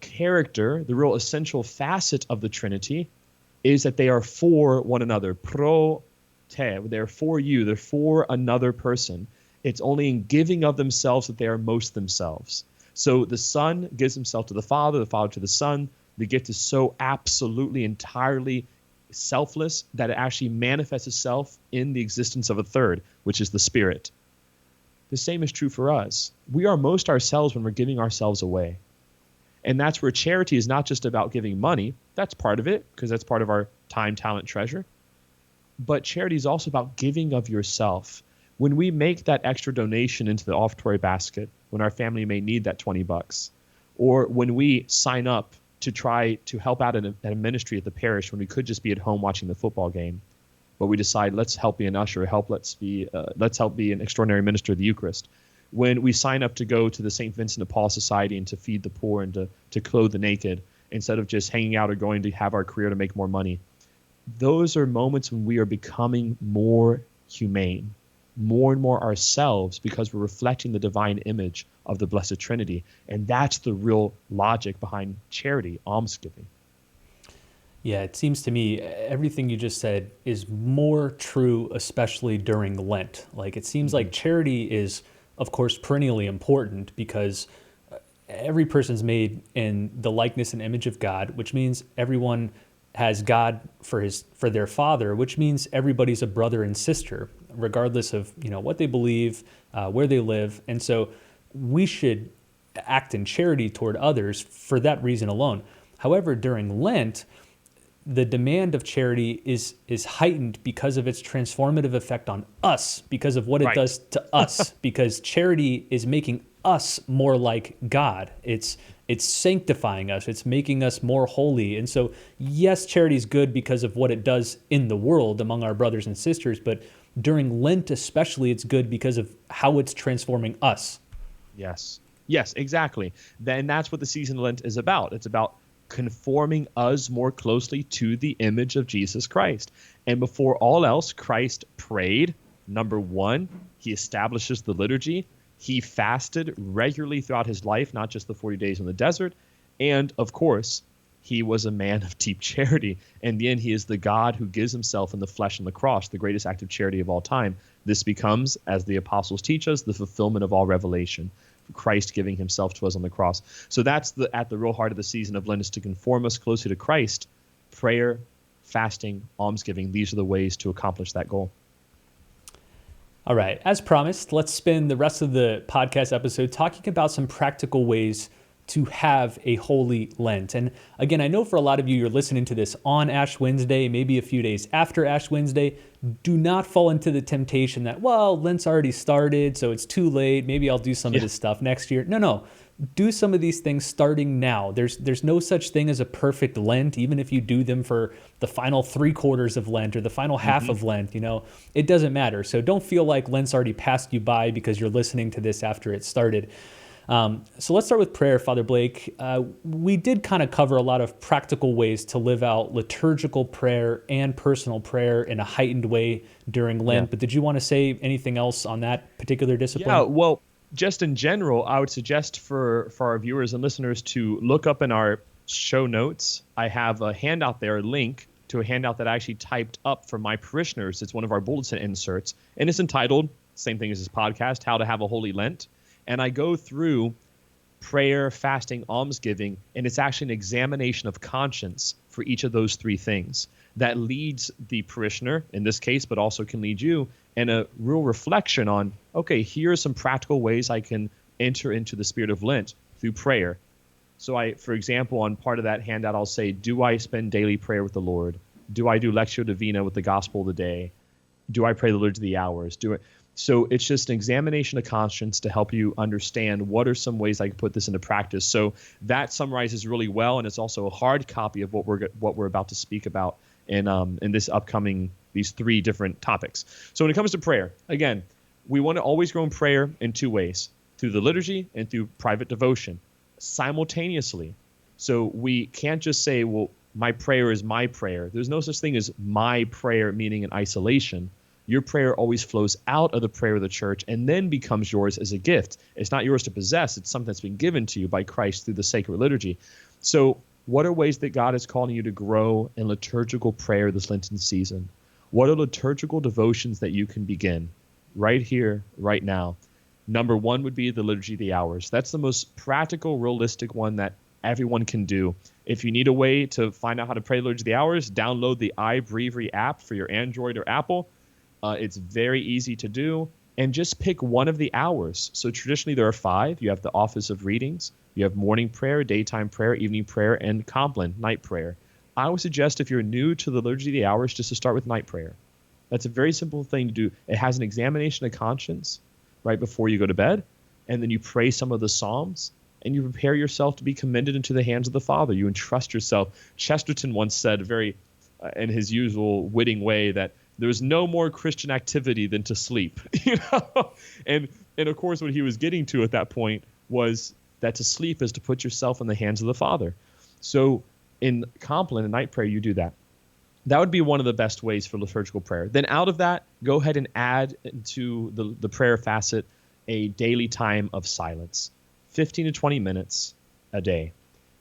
character, the real essential facet of the Trinity is that they are for one another. Pro te, they're for you, they're for another person. It's only in giving of themselves that they are most themselves. So the Son gives himself to the Father to the Son. The gift is so absolutely, entirely selfless that it actually manifests itself in the existence of a third, which is the Spirit. The same is true for us. We are most ourselves when we're giving ourselves away. And that's where charity is not just about giving money. That's part of it, because that's part of our time, talent, treasure. But charity is also about giving of yourself. When we make that extra donation into the offertory basket, when our family may need that $20, or when we sign up to try to help out at a ministry at the parish when we could just be at home watching the football game, but we decide let's help be an usher, let's help be an extraordinary minister of the Eucharist. When we sign up to go to the St. Vincent de Paul Society and to feed the poor and to clothe the naked, instead of just hanging out or going to have our career to make more money, those are moments when we are becoming more humane, more and more ourselves, because we're reflecting the divine image of the Blessed Trinity. And that's the real logic behind charity, almsgiving. Yeah, it seems to me everything you just said is more true, especially during Lent. Like, it seems like charity is, of course, perennially important because every person's made in the likeness and image of God, which means everyone has God for their father, which means everybody's a brother and sister, regardless of what they believe, where they live. And so we should act in charity toward others for that reason alone. However, during Lent, the demand of charity is heightened because of its transformative effect on us, because of what it does to us, because charity is making us more like God. It's sanctifying us. It's making us more holy. And so, yes, charity is good because of what it does in the world among our brothers and sisters, but during Lent especially, it's good because of how it's transforming us. Yes, exactly. And that's what the season of Lent is about. It's about conforming us more closely to the image of Jesus Christ. And before all else, Christ prayed. Number one, he establishes the liturgy. He fasted regularly throughout his life, not just the 40 days in the desert. And of course, he was a man of deep charity. In the end, he is the God who gives himself in the flesh on the cross, the greatest act of charity of all time. This becomes, as the apostles teach us, the fulfillment of all revelation. Christ giving himself to us on the cross. So that's at the real heart of the season of Lent, is to conform us closer to Christ. Prayer, fasting, almsgiving, these are the ways to accomplish that goal. All right, as promised, let's spend the rest of the podcast episode talking about some practical ways to have a holy Lent. And again, I know for a lot of you, you're listening to this on Ash Wednesday, maybe a few days after Ash Wednesday. Do not fall into the temptation that, well, Lent's already started, so it's too late. Maybe I'll do some of this stuff next year. No. Do some of these things starting now. There's no such thing as a perfect Lent, even if you do them for the final 3/4 of Lent or the final half of Lent, it doesn't matter. So don't feel like Lent's already passed you by because you're listening to this after it started. So let's start with prayer, Father Blake. We did kind of cover a lot of practical ways to live out liturgical prayer and personal prayer in a heightened way during Lent, but did you want to say anything else on that particular discipline? Yeah, well, just in general, I would suggest for our viewers and listeners to look up in our show notes. I have a handout there, a link to a handout that I actually typed up for my parishioners. It's one of our bulletin inserts, and it's entitled, same thing as this podcast, How to Have a Holy Lent. And I go through prayer, fasting, almsgiving, and it's actually an examination of conscience for each of those three things that leads the parishioner, in this case, but also can lead you, in a real reflection on, okay, here are some practical ways I can enter into the Spirit of Lent through prayer. So for example, on part of that handout, I'll say, do I spend daily prayer with the Lord? Do I do Lectio Divina with the Gospel of the day? Do I pray the Liturgy of the Hours? So it's just an examination of conscience to help you understand what are some ways I can put this into practice. So that summarizes really well, and it's also a hard copy of what we're about to speak about in this upcoming these 3 different topics. So when it comes to prayer, again, we want to always grow in prayer in 2 ways: through the liturgy and through private devotion, simultaneously. So we can't just say, well, my prayer is my prayer. There's no such thing as my prayer, meaning in isolation. Your prayer always flows out of the prayer of the church and then becomes yours as a gift. It's not yours to possess. It's something that's been given to you by Christ through the sacred liturgy. So what are ways that God is calling you to grow in liturgical prayer this Lenten season? What are liturgical devotions that you can begin right here, right now? Number 1 would be the Liturgy of the Hours. That's the most practical, realistic one that everyone can do. If you need a way to find out how to pray the Liturgy of the Hours, download the iBreviary app for your Android or Apple. It's very easy to do, and just pick one of the hours. So traditionally there are 5. You have the office of readings, you have morning prayer, daytime prayer, evening prayer, and Compline, night prayer. I would suggest if you're new to the Liturgy of the Hours, just to start with night prayer. That's a very simple thing to do. It has an examination of conscience right before you go to bed, and then you pray some of the Psalms, and you prepare yourself to be commended into the hands of the Father. You entrust yourself. Chesterton once said, very in his usual witting way, that there's no more Christian activity than to sleep. And of course what he was getting to at that point was that to sleep is to put yourself in the hands of the Father. So in Compline and night prayer, you do that. That would be one of the best ways for liturgical prayer. Then out of that, go ahead and add into the prayer facet a daily time of silence, 15 to 20 minutes a day.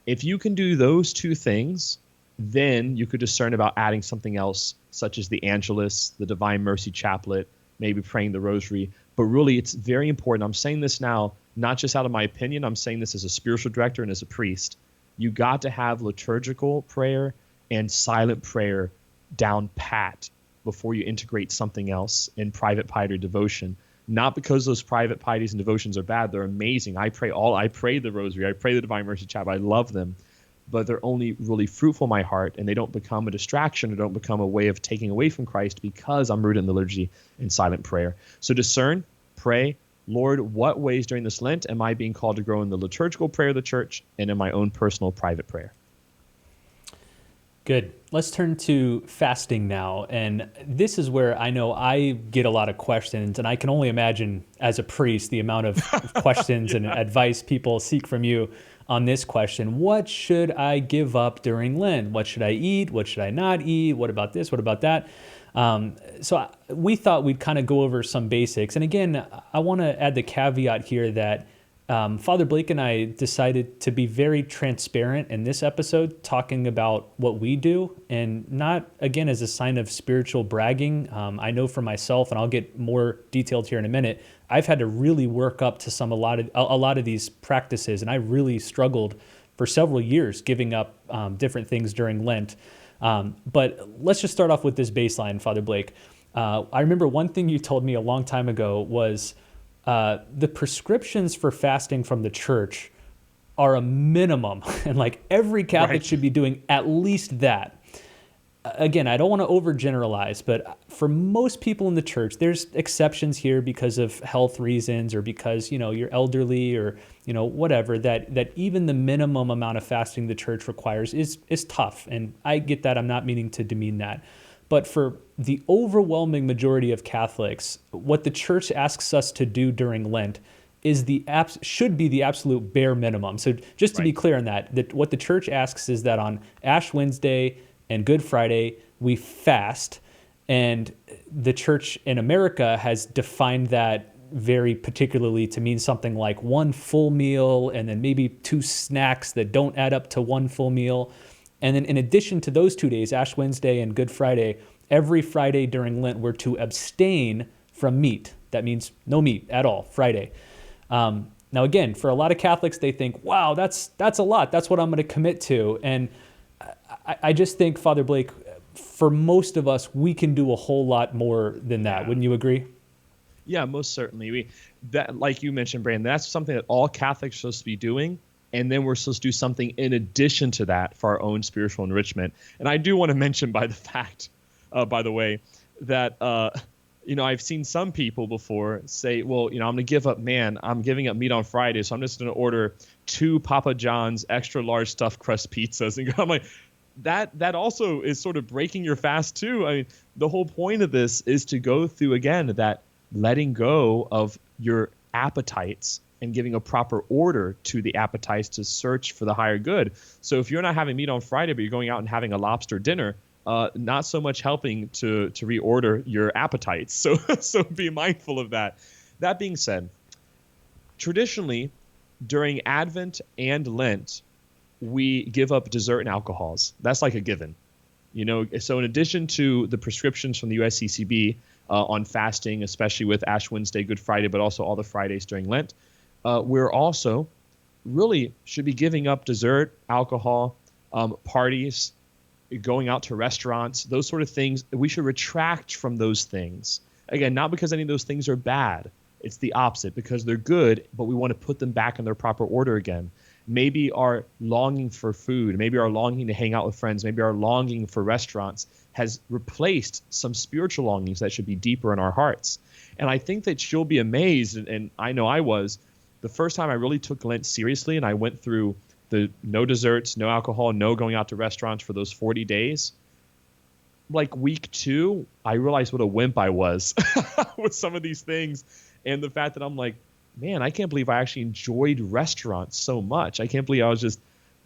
If you can do those 2 things, then you could discern about adding something else, such as the Angelus, the Divine Mercy Chaplet, maybe praying the Rosary. But really, it's very important. I'm saying this now, not just out of my opinion. I'm saying this as a spiritual director and as a priest. You got to have liturgical prayer and silent prayer down pat before you integrate something else in private piety or devotion. Not because those private pieties and devotions are bad. They're amazing. I pray the Rosary. I pray the Divine Mercy Chaplet. I love them. But they're only really fruitful in my heart, and they don't become a distraction or don't become a way of taking away from Christ because I'm rooted in the liturgy and silent prayer. So discern, pray, Lord, what ways during this Lent am I being called to grow in the liturgical prayer of the church and in my own personal private prayer? Good. Let's turn to fasting now. And this is where I know I get a lot of questions, and I can only imagine as a priest the amount of questions and advice people seek from you on this question. What should I give up during Lent? What should I eat? What should I not eat? What about this? What about that? We thought we'd kind of go over some basics. And again, I want to add the caveat here that Father Blake and I decided to be very transparent in this episode, talking about what we do, and not, again, as a sign of spiritual bragging. I know for myself, and I'll get more detailed here in a minute, I've had to really work up to a lot of these practices, and I really struggled for several years giving up different things during Lent. But let's just start off with this baseline, Father Blake. I remember one thing you told me a long time ago was the prescriptions for fasting from the church are a minimum, and like every Catholic should be doing at least that. Again, I don't want to overgeneralize, but for most people in the church, there's exceptions here because of health reasons or because, you're elderly or, whatever, that even the minimum amount of fasting the church requires is tough. And I get that. I'm not meaning to demean that. But for the overwhelming majority of Catholics, what the church asks us to do during Lent is should be the absolute bare minimum. So just to be clear on that what the church asks is that on Ash Wednesday and Good Friday, we fast. And the church in America has defined that very particularly to mean something like one full meal and then maybe 2 snacks that don't add up to one full meal. And then in addition to those 2 days, Ash Wednesday and Good Friday, every Friday during Lent, we're to abstain from meat. That means no meat at all, Friday. Now, again, for a lot of Catholics, they think, wow, that's a lot. That's what I'm going to commit to. And I just think, Father Blake, for most of us, we can do a whole lot more than that. Wouldn't you agree? Yeah, most certainly. That, like you mentioned, Brandon, that's something that all Catholics are supposed to be doing. And then we're supposed to do something in addition to that for our own spiritual enrichment. And I do want to mention by the way, that, I've seen some people before say, well, I'm going to give up, I'm giving up meat on Friday, so I'm just going to order 2 Papa John's extra large stuffed crust pizzas. And I'm like, that also is sort of breaking your fast too. I mean, the whole point of this is to go through, again, that letting go of your appetites and giving a proper order to the appetites to search for the higher good. So if you're not having meat on Friday, but you're going out and having a lobster dinner, not so much helping to reorder your appetites. So be mindful of that. That being said, traditionally, during Advent and Lent, we give up dessert and alcohols. That's like a given. So in addition to the prescriptions from the USCCB on fasting, especially with Ash Wednesday, Good Friday, but also all the Fridays during Lent, we're also really should be giving up dessert, alcohol, parties, going out to restaurants, those sort of things. We should retract from those things. Again, not because any of those things are bad. It's the opposite, because they're good, but we want to put them back in their proper order again. Maybe our longing for food, maybe our longing to hang out with friends, maybe our longing for restaurants has replaced some spiritual longings that should be deeper in our hearts. And I think that you'll be amazed, and I know I was, the first time I really took Lent seriously and I went through the no desserts, no alcohol, no going out to restaurants for those 40 days. Like week 2, I realized what a wimp I was with some of these things. And the fact that I'm like, man, I can't believe I actually enjoyed restaurants so much. I can't believe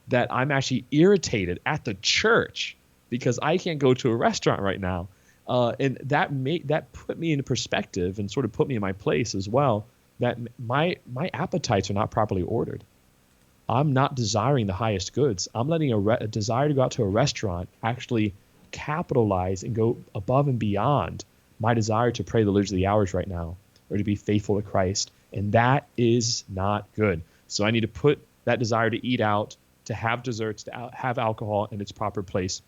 that I'm actually irritated at the church because I can't go to a restaurant right now. And that put me into perspective and sort of put me in my place as well, that my appetites are not properly ordered. I'm not desiring the highest goods. I'm letting a desire to go out to a restaurant actually capitalize and go above and beyond my desire to pray the Liturgy of the Hours right now, or to be faithful to Christ. And that is not good. So I need to put that desire to eat out, to have desserts, to have alcohol in its proper place.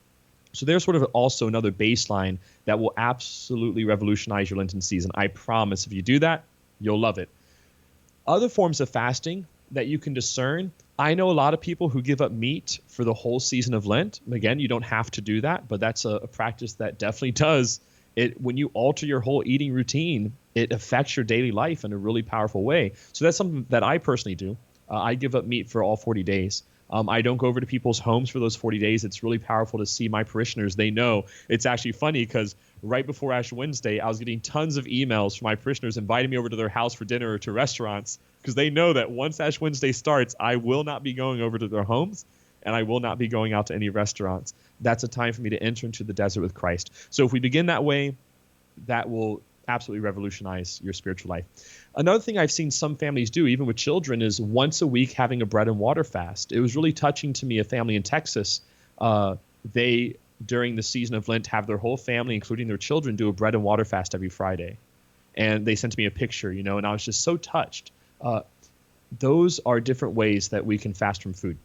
So there's sort of also another baseline that will absolutely revolutionize your Lenten season. I promise if you do that, you'll love it. Other forms of fasting that you can discern. I know a lot of people who give up meat for the whole season of Lent. Again, you don't have to do that, but that's a practice that definitely does. When you alter your whole eating routine, it affects your daily life in a really powerful way. So that's something that I personally do. I give up meat for all 40 days. I don't go over to people's homes for those 40 days. It's really powerful to see my parishioners. They know. It's actually funny because right before Ash Wednesday, I was getting tons of emails from my parishioners inviting me over to their house for dinner or to restaurants, because they know that once Ash Wednesday starts, I will not be going over to their homes and I will not be going out to any restaurants. That's a time for me to enter into the desert with Christ. So if we begin that way, that will absolutely revolutionize your spiritual life. Another thing I've seen some families do, even with children, is once a week having a bread and water fast. It was really touching to me, a family in Texas. They, during the season of Lent, have their whole family, including their children, do a bread and water fast every Friday. And they sent me a picture, and I was just so touched. Those are different ways that we can fast from food.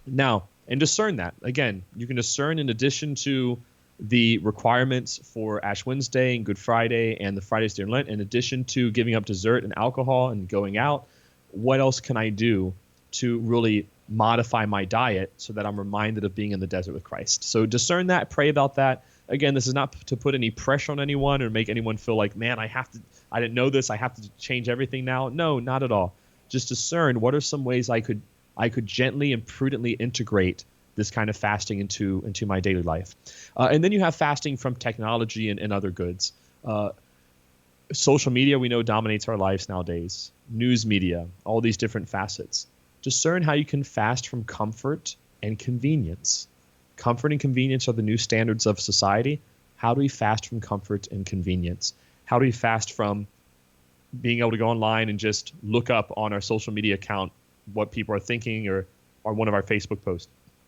Now, and discern that. Again, you can discern in addition to the requirements for Ash Wednesday and Good Friday and the Fridays during Lent, in addition to giving up dessert and alcohol and going out, what else can I do to really modify my diet so that I'm reminded of being in the desert with Christ? So discern that, pray about that. Again, this is not to put any pressure on anyone or make anyone feel like, man, I didn't know this, I have to change everything now. No, not at all. Just discern what are some ways I could gently and prudently integrate this kind of fasting into my daily life. And then you have fasting from technology and other goods. Social media, we know, dominates our lives nowadays. News media, all these different facets. Discern how you can fast from comfort and convenience. Comfort and convenience are the new standards of society. How do we fast from comfort and convenience? How do we fast from being able to go online and just look up on our social media account what people are thinking or one of our Facebook posts?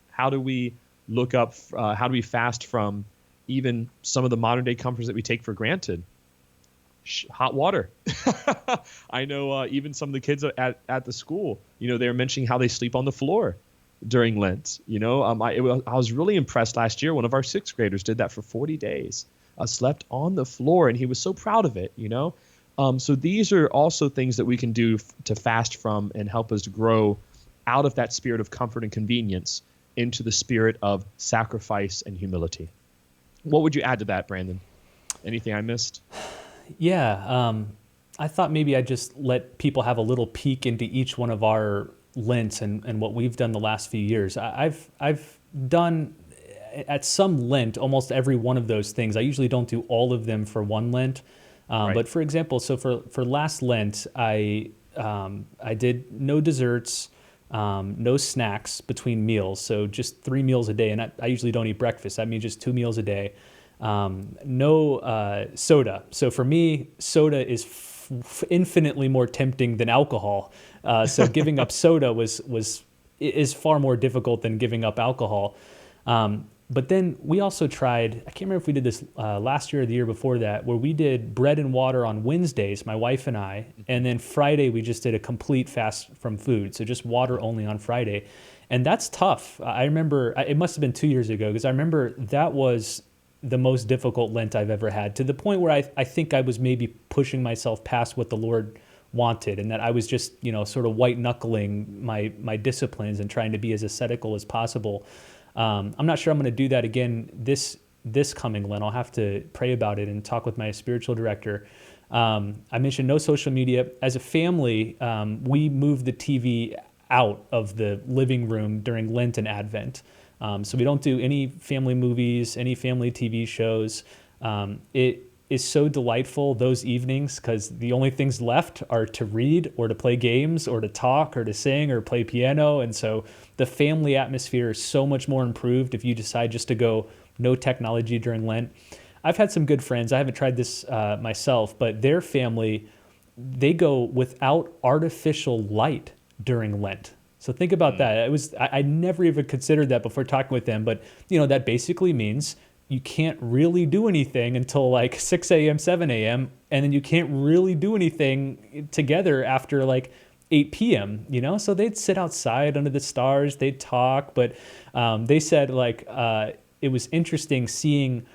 How do we look up, how do we fast from even some of the modern day comforts that we take for granted? Hot water. I know even some of the kids at the school, they're mentioning how they sleep on the floor during Lent. I was really impressed last year. One of our 6th graders did that for 40 days, slept on the floor, and he was so proud of it, So these are also things that we can do to fast from and help us to grow out of that spirit of comfort and convenience into the spirit of sacrifice and humility. What would you add to that, Brandon? Anything I missed? Yeah, I thought maybe I'd just let people have a little peek into each one of our Lents and what we've done the last few years. I've done at some Lent almost every one of those things. I usually don't do all of them for one Lent, Right. but for example, so for last Lent, I did no desserts, no snacks between meals, so just 3 meals a day, and I usually don't eat breakfast. That means just 2 meals a day. No soda. So for me, soda is infinitely more tempting than alcohol. So giving up soda is far more difficult than giving up alcohol. But then we also tried, I can't remember if we did this last year or the year before that, where we did bread and water on Wednesdays, my wife and I, and then Friday we just did a complete fast from food. So just water only on Friday. And that's tough. I remember, it must have been 2 years ago, because I remember that was the most difficult Lent I've ever had, to the point where I think I was maybe pushing myself past what the Lord wanted, and that I was just, sort of white knuckling my disciplines and trying to be as ascetical as possible. I'm not sure I'm going to do that again this coming Lent. I'll have to pray about it and talk with my spiritual director. I mentioned no social media. As a family, we moved the TV out of the living room during Lent and Advent. So we don't do any family movies, any family TV shows. It is so delightful those evenings, because the only things left are to read or to play games or to talk or to sing or play piano. And so the family atmosphere is so much more improved if you decide just to go no technology during Lent. I've had some good friends. I haven't tried this myself, but their family, they go without artificial light during Lent. So think about that. I never even considered that before talking with them, but that basically means you can't really do anything until like 6 a.m., 7 a.m., and then you can't really do anything together after like 8 p.m., So they'd sit outside under the stars, they'd talk, but they said it was interesting seeing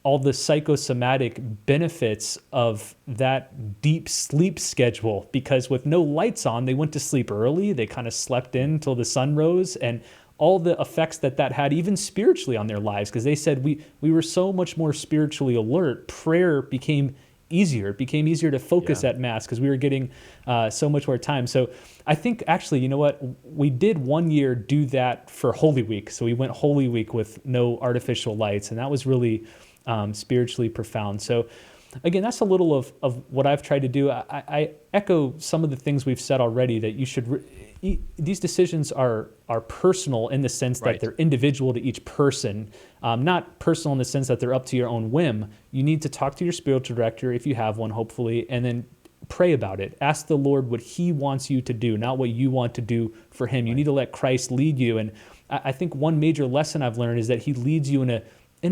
all the psychosomatic benefits of that deep sleep schedule, because with no lights on, they went to sleep early. They kind of slept in till the sun rose, and all the effects that had even spiritually on their lives, because they said we were so much more spiritually alert. Prayer became easier. It became easier to focus at Mass because we were getting so much more time. So I think actually, you know what? We did one year do that for Holy Week. So we went Holy Week with no artificial lights, and that was really spiritually profound. So again, that's a little of what I've tried to do. I echo some of the things we've said already, that you should these decisions are personal in the sense that they're individual to each person, not personal in the sense that they're up to your own whim. You need to talk to your spiritual director, if you have one, hopefully, and then pray about it. Ask the Lord what he wants you to do, not what you want to do for him. You need to let Christ lead you. And I think one major lesson I've learned is that he leads you in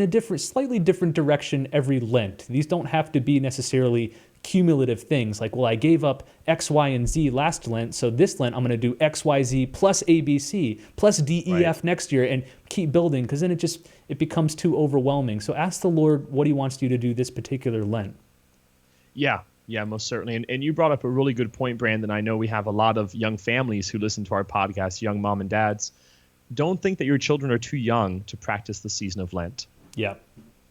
a different, slightly different direction every Lent. These don't have to be necessarily cumulative things like, well, I gave up X, Y, and Z last Lent, so this Lent I'm going to do X, Y, Z plus A, B, C plus D, E, F next year, and keep building, because then it becomes too overwhelming. So ask the Lord what he wants you to do this particular Lent. Yeah, most certainly. And you brought up a really good point, Brandon. I know we have a lot of young families who listen to our podcast, young mom and dads. Don't think that your children are too young to practice the season of Lent. Yeah.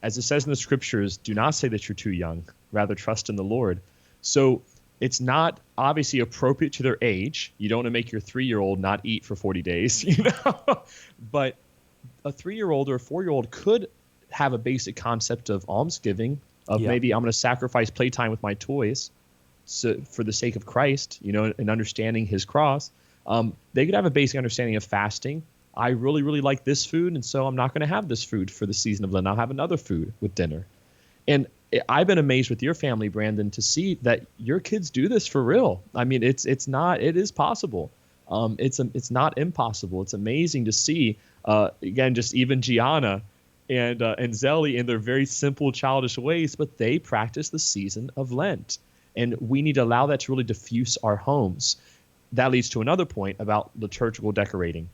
As it says in the scriptures, do not say that you're too young, rather trust in the Lord. So it's not obviously appropriate to their age. You don't want to make your 3-year-old not eat for 40 days, but a 3-year-old or a 4-year-old could have a basic concept of almsgiving, of maybe I'm going to sacrifice playtime with my toys for the sake of Christ, and understanding his cross. They could have a basic understanding of fasting. I really, really like this food, and so I'm not going to have this food for the season of Lent. I'll have another food with dinner. And I've been amazed with your family, Brandon, to see that your kids do this for real. I mean, it is possible. It's not impossible. It's amazing to see, again, just even Gianna and Zelly in their very simple, childish ways, but they practice the season of Lent. And we need to allow that to really diffuse our homes. That leads to another point about liturgical decorating.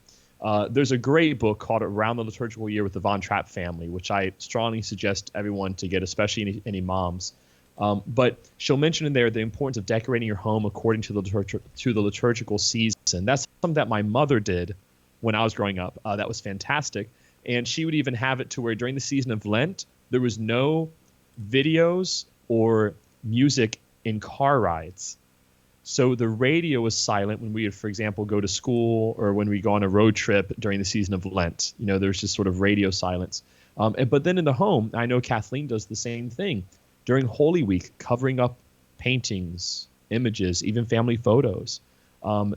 There's a great book called Around the Liturgical Year with the Von Trapp family, which I strongly suggest everyone to get, especially any moms. But she'll mention in there the importance of decorating your home according to the liturgical season. That's something that my mother did when I was growing up. That was fantastic. And she would even have it to where during the season of Lent, there was no videos or music in car rides. So the radio was silent when we would, for example, go to school or when we go on a road trip during the season of Lent. There's just sort of radio silence. But then in the home, I know Kathleen does the same thing. During Holy Week, covering up paintings, images, even family photos,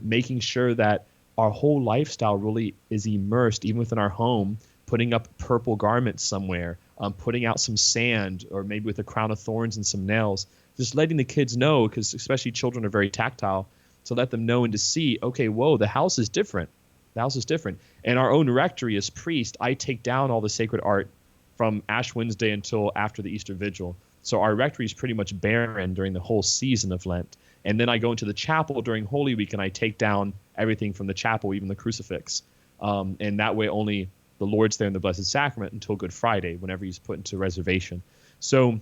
making sure that our whole lifestyle really is immersed, even within our home, putting up purple garments somewhere, putting out some sand, or maybe with a crown of thorns and some nails, just letting the kids know, because especially children are very tactile, to let them know and to see, okay, whoa, the house is different. The house is different. And our own rectory as priest, I take down all the sacred art from Ash Wednesday until after the Easter Vigil. So our rectory is pretty much barren during the whole season of Lent. And then I go into the chapel during Holy Week and I take down everything from the chapel, even the crucifix. And that way only the Lord's there in the Blessed Sacrament until Good Friday, whenever he's put into reservation. So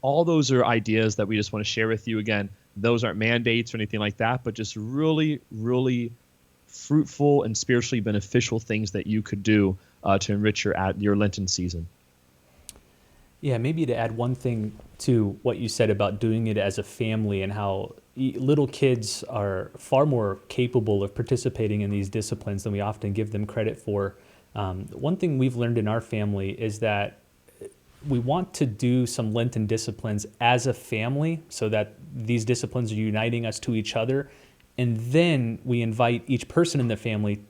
all those are ideas that we just want to share with you. Again, those aren't mandates or anything like that, but just really, really fruitful and spiritually beneficial things that you could do to enrich your Lenten season. Yeah, maybe to add one thing to what you said about doing it as a family and how little kids are far more capable of participating in these disciplines than we often give them credit for. One thing we've learned in our family is that we want to do some Lenten disciplines as a family so that these disciplines are uniting us to each other. And then we invite each person in the family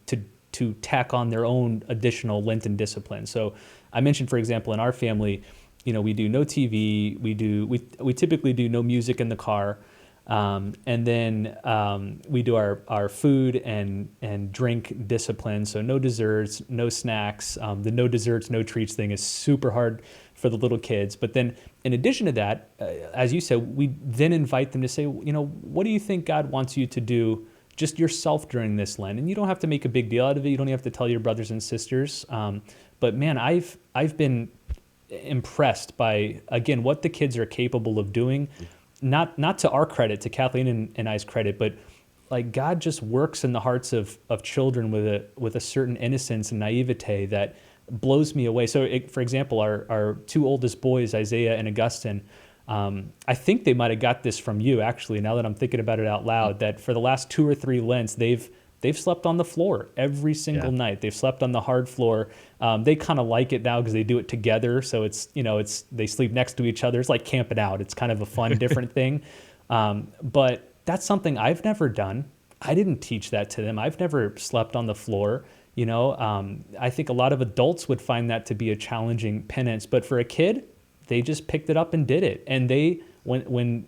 to tack on their own additional Lenten discipline. So I mentioned, for example, in our family, we do no TV, we typically do no music in the car, and then we do our food and drink discipline. So no desserts, no snacks. The no desserts, no treats thing is super hard for the little kids. But then in addition to that, as you said, we then invite them to say, what do you think God wants you to do just yourself during this Lent? And you don't have to make a big deal out of it. You don't have to tell your brothers and sisters. But man, I've been impressed by, again, what the kids are capable of doing. Not to our credit, to Kathleen and I's credit, but like God just works in the hearts of children with a certain innocence and naivete that blows me away. So, for example, our two oldest boys, Isaiah and Augustine, I think they might have got this from you, actually, now that I'm thinking about it out loud, that for the last 2 or 3 Lents, they've slept on the floor every single night. They've slept on the hard floor. They kind of like it now because they do it together. So they sleep next to each other. It's like camping out. It's kind of a fun, different thing. But that's something I've never done. I didn't teach that to them. I've never slept on the floor. I think a lot of adults would find that to be a challenging penance. But for a kid, they just picked it up and did it. And when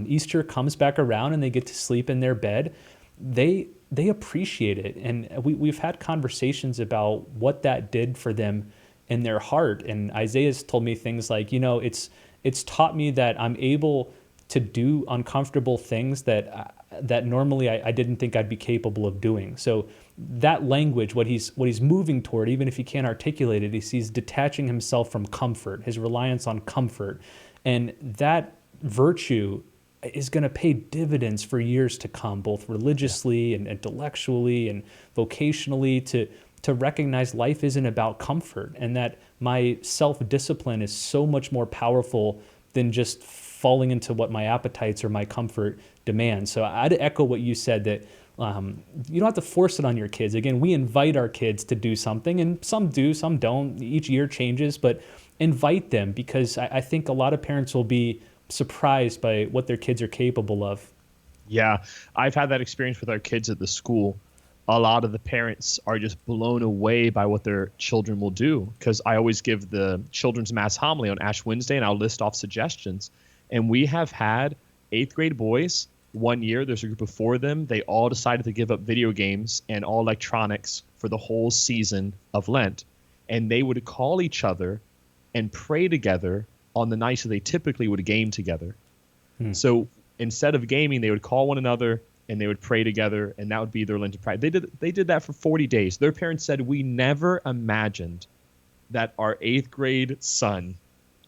Easter comes back around and they get to sleep in their bed, they appreciate it. And we've had conversations about what that did for them in their heart. And Isaiah's told me things like, it's taught me that I'm able to do uncomfortable things that normally I didn't think I'd be capable of doing. So that language, what he's moving toward, even if he can't articulate it, he's detaching himself from comfort, his reliance on comfort. And that virtue is going to pay dividends for years to come, both religiously and intellectually and vocationally, to recognize life isn't about comfort, and that my self-discipline is so much more powerful than just falling into what my appetites or my comfort demands. So I'd echo what you said, that you don't have to force it on your kids. Again, we invite our kids to do something, and some do, some don't. Each year changes, but invite them, because I think a lot of parents will be surprised by what their kids are capable of. Yeah, I've had that experience with our kids at the school. A lot of the parents are just blown away by what their children will do, because I always give the children's mass homily on Ash Wednesday, and I'll list off suggestions. And we have had 8th grade boys. One year, there's a group of 4 of them. They all decided to give up video games and all electronics for the whole season of Lent. And they would call each other and pray together on the nights that they typically would game together. So instead of gaming, they would call one another and they would pray together, and that would be their Lenten practice. They did that for 40 days. Their parents said, we never imagined that our 8th grade son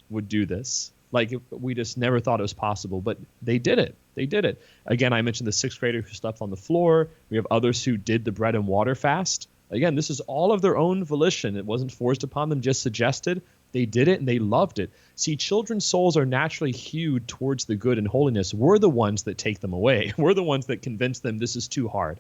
would do this. Like, we just never thought it was possible, but they did it. They did it. Again, I mentioned the 6th grader who slept on the floor. We have others who did the bread and water fast. Again, this is all of their own volition. It wasn't forced upon them, just suggested. They did it and they loved it. See, children's souls are naturally hewed towards the good and holiness. We're the ones that take them away. We're the ones that convince them this is too hard.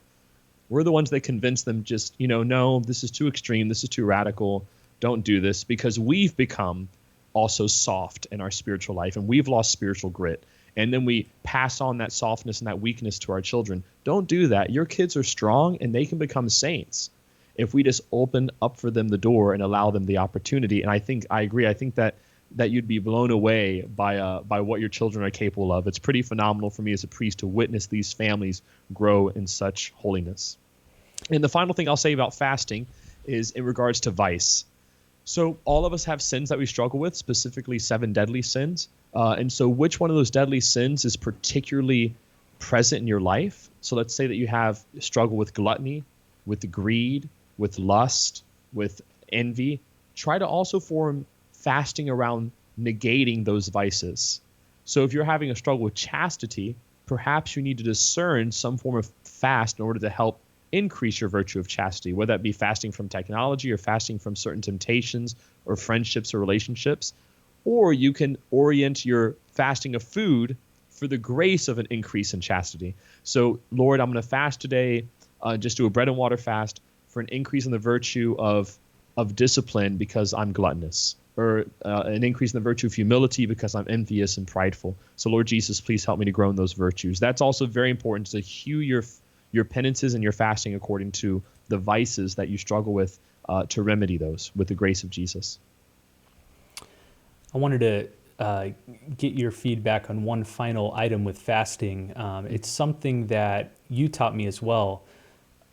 We're the ones that convince them just, no, this is too extreme. This is too radical. Don't do this, because we've become also soft in our spiritual life and we've lost spiritual grit. And then we pass on that softness and that weakness to our children. Don't do that. Your kids are strong and they can become saints if we just open up for them the door and allow them the opportunity. And I agree. I think that you'd be blown away by what your children are capable of. It's pretty phenomenal for me as a priest to witness these families grow in such holiness. And the final thing I'll say about fasting is in regards to vice. So all of us have sins that we struggle with, specifically 7 deadly sins. And so which one of those deadly sins is particularly present in your life? So let's say that you have struggle with gluttony, with greed, with lust, with envy. Try to also form fasting around negating those vices. So if you're having a struggle with chastity, perhaps you need to discern some form of fast in order to help increase your virtue of chastity, whether that be fasting from technology or fasting from certain temptations or friendships or relationships. Or you can orient your fasting of food for the grace of an increase in chastity. So, Lord, I'm going to fast today, just do a bread and water fast for an increase in the virtue of discipline because I'm gluttonous, or an increase in the virtue of humility because I'm envious and prideful. So, Lord Jesus, please help me to grow in those virtues. That's also very important, to hew your penances and your fasting according to the vices that you struggle with, to remedy those with the grace of Jesus. I wanted to get your feedback on one final item with fasting. It's something that you taught me as well.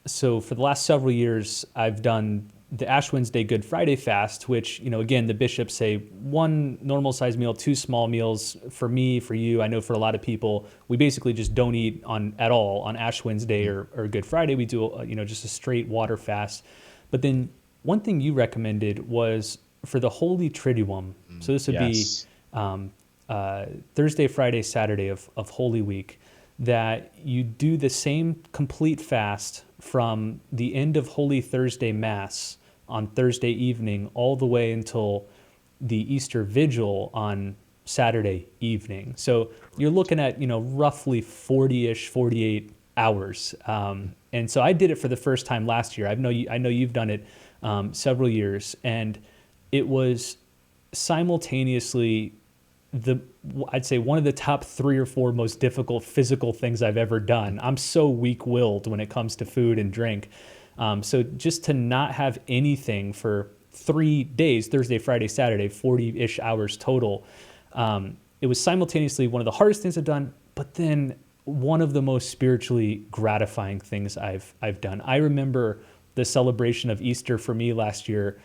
So for the last several years, I've done the Ash Wednesday, Good Friday fast, which, again, the bishops say 1 normal size meal, 2 small meals. For me, for you, I know for a lot of people, we basically just don't eat at all on Ash Wednesday or Good Friday. We do, just a straight water fast. But then one thing you recommended was for the Holy Triduum. So this would be Thursday, Friday, Saturday of Holy Week, that you do the same complete fast from the end of Holy Thursday Mass on Thursday evening all the way until the Easter Vigil on Saturday evening. So you're looking at, roughly 40-ish, 48 hours. And so I did it for the first time last year. I know you've done it several years, and it was simultaneously I'd say one of the top 3 or 4 most difficult physical things I've ever done. I'm so weak-willed when it comes to food and drink. So just to not have anything for 3 days, Thursday, Friday, Saturday, 40-ish hours total, it was simultaneously one of the hardest things I've done, but then one of the most spiritually gratifying things I've done. I remember the celebration of Easter for me last year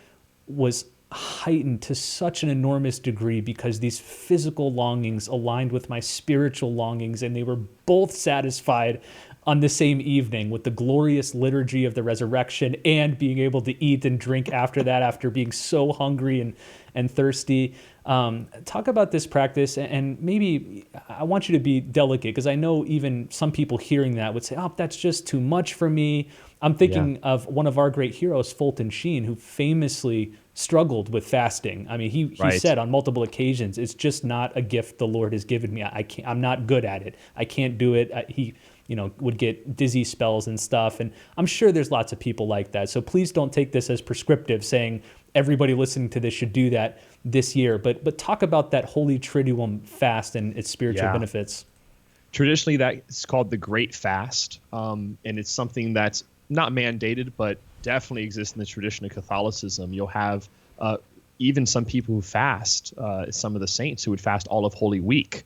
was heightened to such an enormous degree because these physical longings aligned with my spiritual longings, and they were both satisfied on the same evening with the glorious liturgy of the resurrection and being able to eat and drink after that, after being so hungry and thirsty. Talk about this practice, and maybe I want you to be delicate, because I know even some people hearing that would say, oh, that's just too much for me. I'm thinking of one of our great heroes, Fulton Sheen, who famously struggled with fasting. I mean, he said on multiple occasions, it's just not a gift the Lord has given me. I'm not good at it. I can't do it. He would get dizzy spells and stuff. And I'm sure there's lots of people like that. So please don't take this as prescriptive, saying everybody listening to this should do that this year. But talk about that Holy Triduum fast and its spiritual benefits. Traditionally, that's called the Great Fast. And it's something that's not mandated, but definitely exists in the tradition of Catholicism. You'll have even some people who fast, some of the saints who would fast all of Holy Week.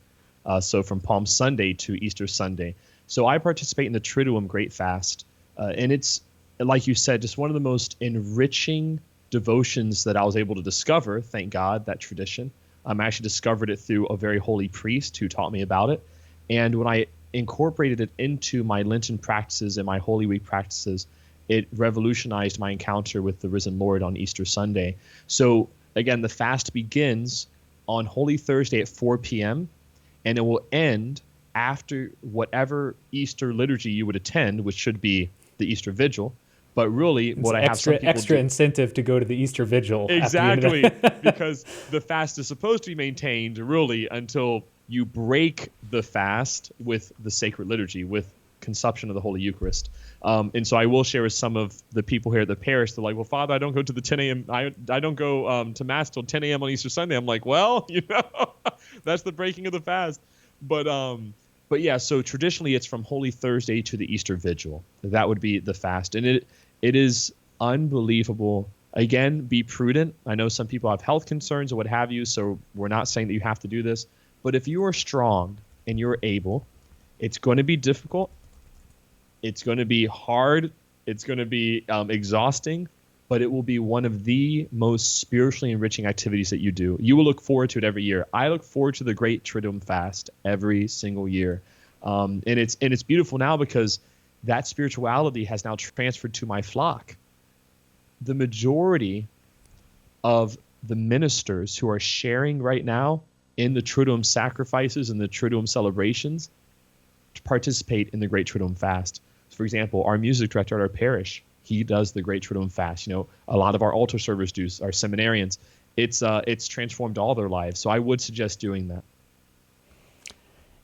So from Palm Sunday to Easter Sunday. So I participate in the Triduum Great Fast. And it's, like you said, just one of the most enriching devotions that I was able to discover. Thank God, that tradition. I actually discovered it through a very holy priest who taught me about it. And when I incorporated it into my Lenten practices and my Holy Week practices, it revolutionized my encounter with the risen Lord on Easter Sunday. So again, the fast begins on Holy Thursday at 4 p.m. and it will end after whatever Easter liturgy you would attend, which should be the Easter Vigil. But really, It's what I have some people extra do, incentive to go to the Easter Vigil. exactly, because the fast is supposed to be maintained really until you break the fast with the sacred liturgy, with consumption of the Holy Eucharist. And so I will share with some of the people here at the parish. They're like, well, Father, I don't go to the 10 a.m. I don't go to Mass till 10 a.m. on Easter Sunday. I'm like, well, that's the breaking of the fast. But yeah, so traditionally it's from Holy Thursday to the Easter Vigil. That would be the fast. And it is unbelievable. Again, be prudent. I know some people have health concerns or what have you, so we're not saying that you have to do this. But if you are strong and you're able, it's going to be difficult. It's going to be hard. It's going to be exhausting, but it will be one of the most spiritually enriching activities that you do. You will look forward to it every year. I look forward to the Great Triduum fast every single year. And it's beautiful now because that spirituality has now transferred to my flock. The majority of the ministers who are sharing right now in the Triduum sacrifices and the Triduum celebrations to participate in the Great Triduum fast. For example, our music director at our parish, he does the Great Triduum fast. A lot of our altar servers do, our seminarians. It's transformed all their lives. So I would suggest doing that.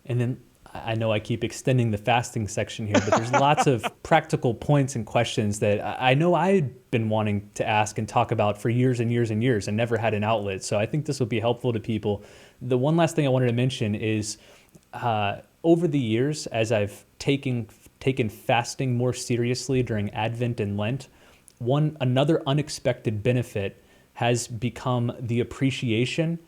And then I know I keep extending the fasting section here, but there's lots of practical points and questions that I know I'd been wanting to ask and talk about for years and years and years and never had an outlet. So I think this will be helpful to people. The one last thing I wanted to mention is over the years, as I've taken fasting more seriously during Advent and Lent, another unexpected benefit has become the appreciation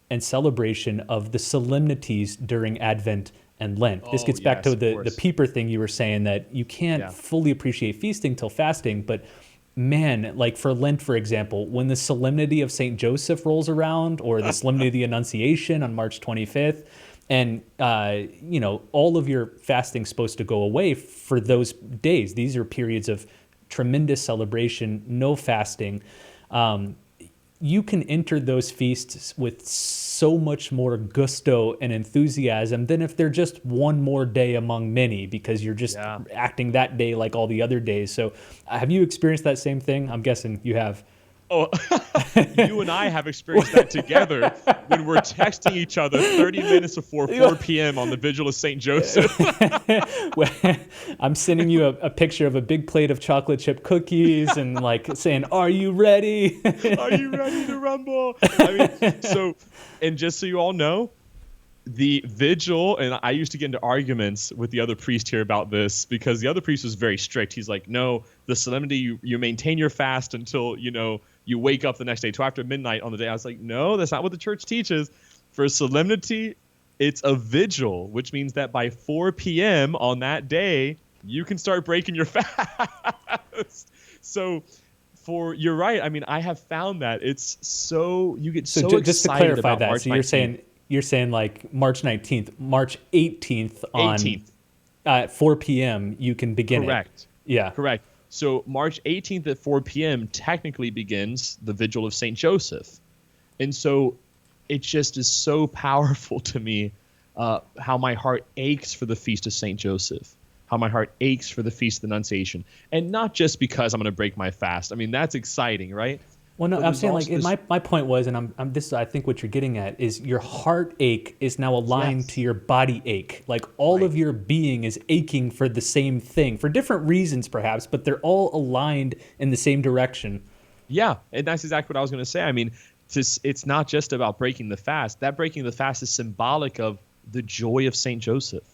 and celebration of the solemnities during Advent and Lent. This gets back to the peeper thing you were saying, that you can't fully appreciate feasting till fasting, but man, like for Lent, for example, when the Solemnity of St. Joseph rolls around, or the Solemnity of the Annunciation on March 25th, and all of your fasting's supposed to go away for those days. These are periods of tremendous celebration, no fasting. You can enter those feasts with so much more gusto and enthusiasm than if they're just one more day among many, because you're just acting that day like all the other days. So have you experienced that same thing? I'm guessing you have. Oh, you and I have experienced that together when we're texting each other 30 minutes before 4 p.m. on the Vigil of St. Joseph. I'm sending you a picture of a big plate of chocolate chip cookies and like saying, "Are you ready? Are you ready to rumble?" And just so you all know, the vigil, and I used to get into arguments with the other priest here about this, because the other priest was very strict. He's like, no, the solemnity, you maintain your fast until, you wake up the next day, till after midnight on the day. I was like, no, that's not what the church teaches. For solemnity, it's a vigil, which means that by 4 p.m. on that day, you can start breaking your fast. So you're right. I mean, I have found that it's you get so excited just to clarify about that, March so 19th. You're saying like March 19th, March 18th at 4 p.m. you can begin Correct. it. Yeah. Correct. So March 18th at 4 p.m. technically begins the Vigil of St. Joseph. And so it just is so powerful to me how my heart aches for the Feast of St. Joseph, how my heart aches for the Feast of the Annunciation. And not just because I'm going to break my fast. I mean, that's exciting, right? Well, no, I'm saying my point was, and I think what you're getting at is your heartache is now aligned to your body ache. Like all of your being is aching for the same thing, for different reasons perhaps, but they're all aligned in the same direction. Yeah, and that's exactly what I was going to say. I mean, it's not just about breaking the fast. That breaking the fast is symbolic of the joy of St. Joseph,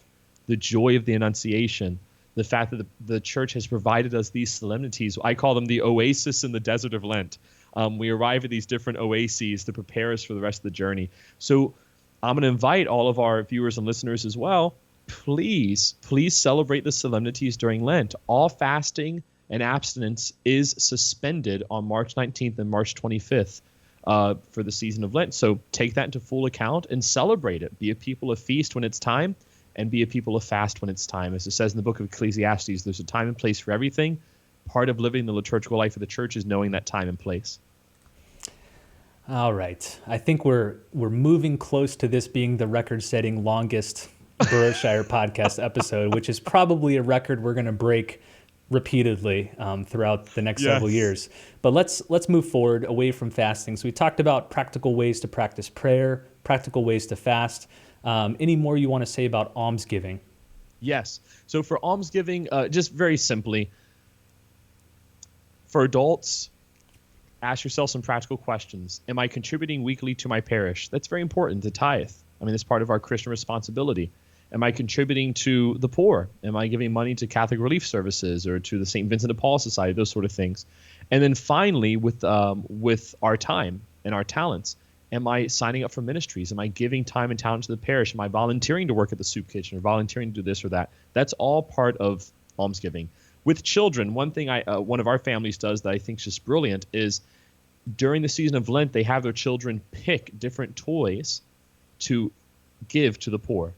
the joy of the Annunciation, the fact that the church has provided us these solemnities. I call them the oasis in the desert of Lent. We arrive at these different oases to prepare us for the rest of the journey. So I'm going to invite all of our viewers and listeners as well, please celebrate the solemnities during Lent. All fasting and abstinence is suspended on March 19th and March 25th for the season of Lent. So take that into full account and celebrate it. Be a people of feast when it's time, and be a people of fast when it's time. As it says in the book of Ecclesiastes, there's a time and place for everything. Part of living the liturgical life of the church is knowing that time and place. All right. I think we're moving close to this being the record-setting longest Boroughshire podcast episode, which is probably a record we're going to break repeatedly throughout the next several Yes. years. But let's move forward away from fasting. So we talked about practical ways to practice prayer, practical ways to fast. Any more you want to say about almsgiving? Yes. So for almsgiving, just very simply, for adults, ask yourself some practical questions. Am I contributing weekly to my parish? That's very important, to tithe. I mean, it's part of our Christian responsibility. Am I contributing to the poor? Am I giving money to Catholic Relief Services or to the St. Vincent de Paul Society, those sort of things? And then finally, with our time and our talents, am I signing up for ministries? Am I giving time and talent to the parish? Am I volunteering to work at the soup kitchen or volunteering to do this or that? That's all part of almsgiving. With children, one thing one of our families does that I think is just brilliant is during the season of Lent, they have their children pick different toys to give to the poor.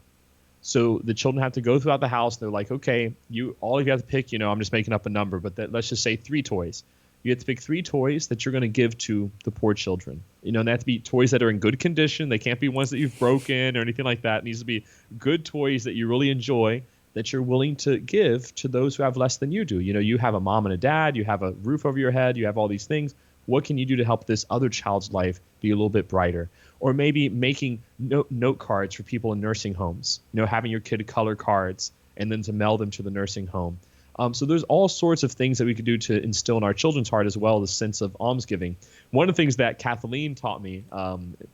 So the children have to go throughout the house. And they're like, okay, all you have to pick, I'm just making up a number, but let's just say 3 toys. You have to pick 3 toys that you're going to give to the poor children. And they have to be toys that are in good condition. They can't be ones that you've broken or anything like that. It needs to be good toys that you really enjoy, that you're willing to give to those who have less than you do. You have a mom and a dad, you have a roof over your head, you have all these things. What can you do to help this other child's life be a little bit brighter? Or maybe making note cards for people in nursing homes, having your kid color cards and then to mail them to the nursing home. So there's all sorts of things that we could do to instill in our children's heart as well, the sense of almsgiving. One of the things that Kathleen taught me,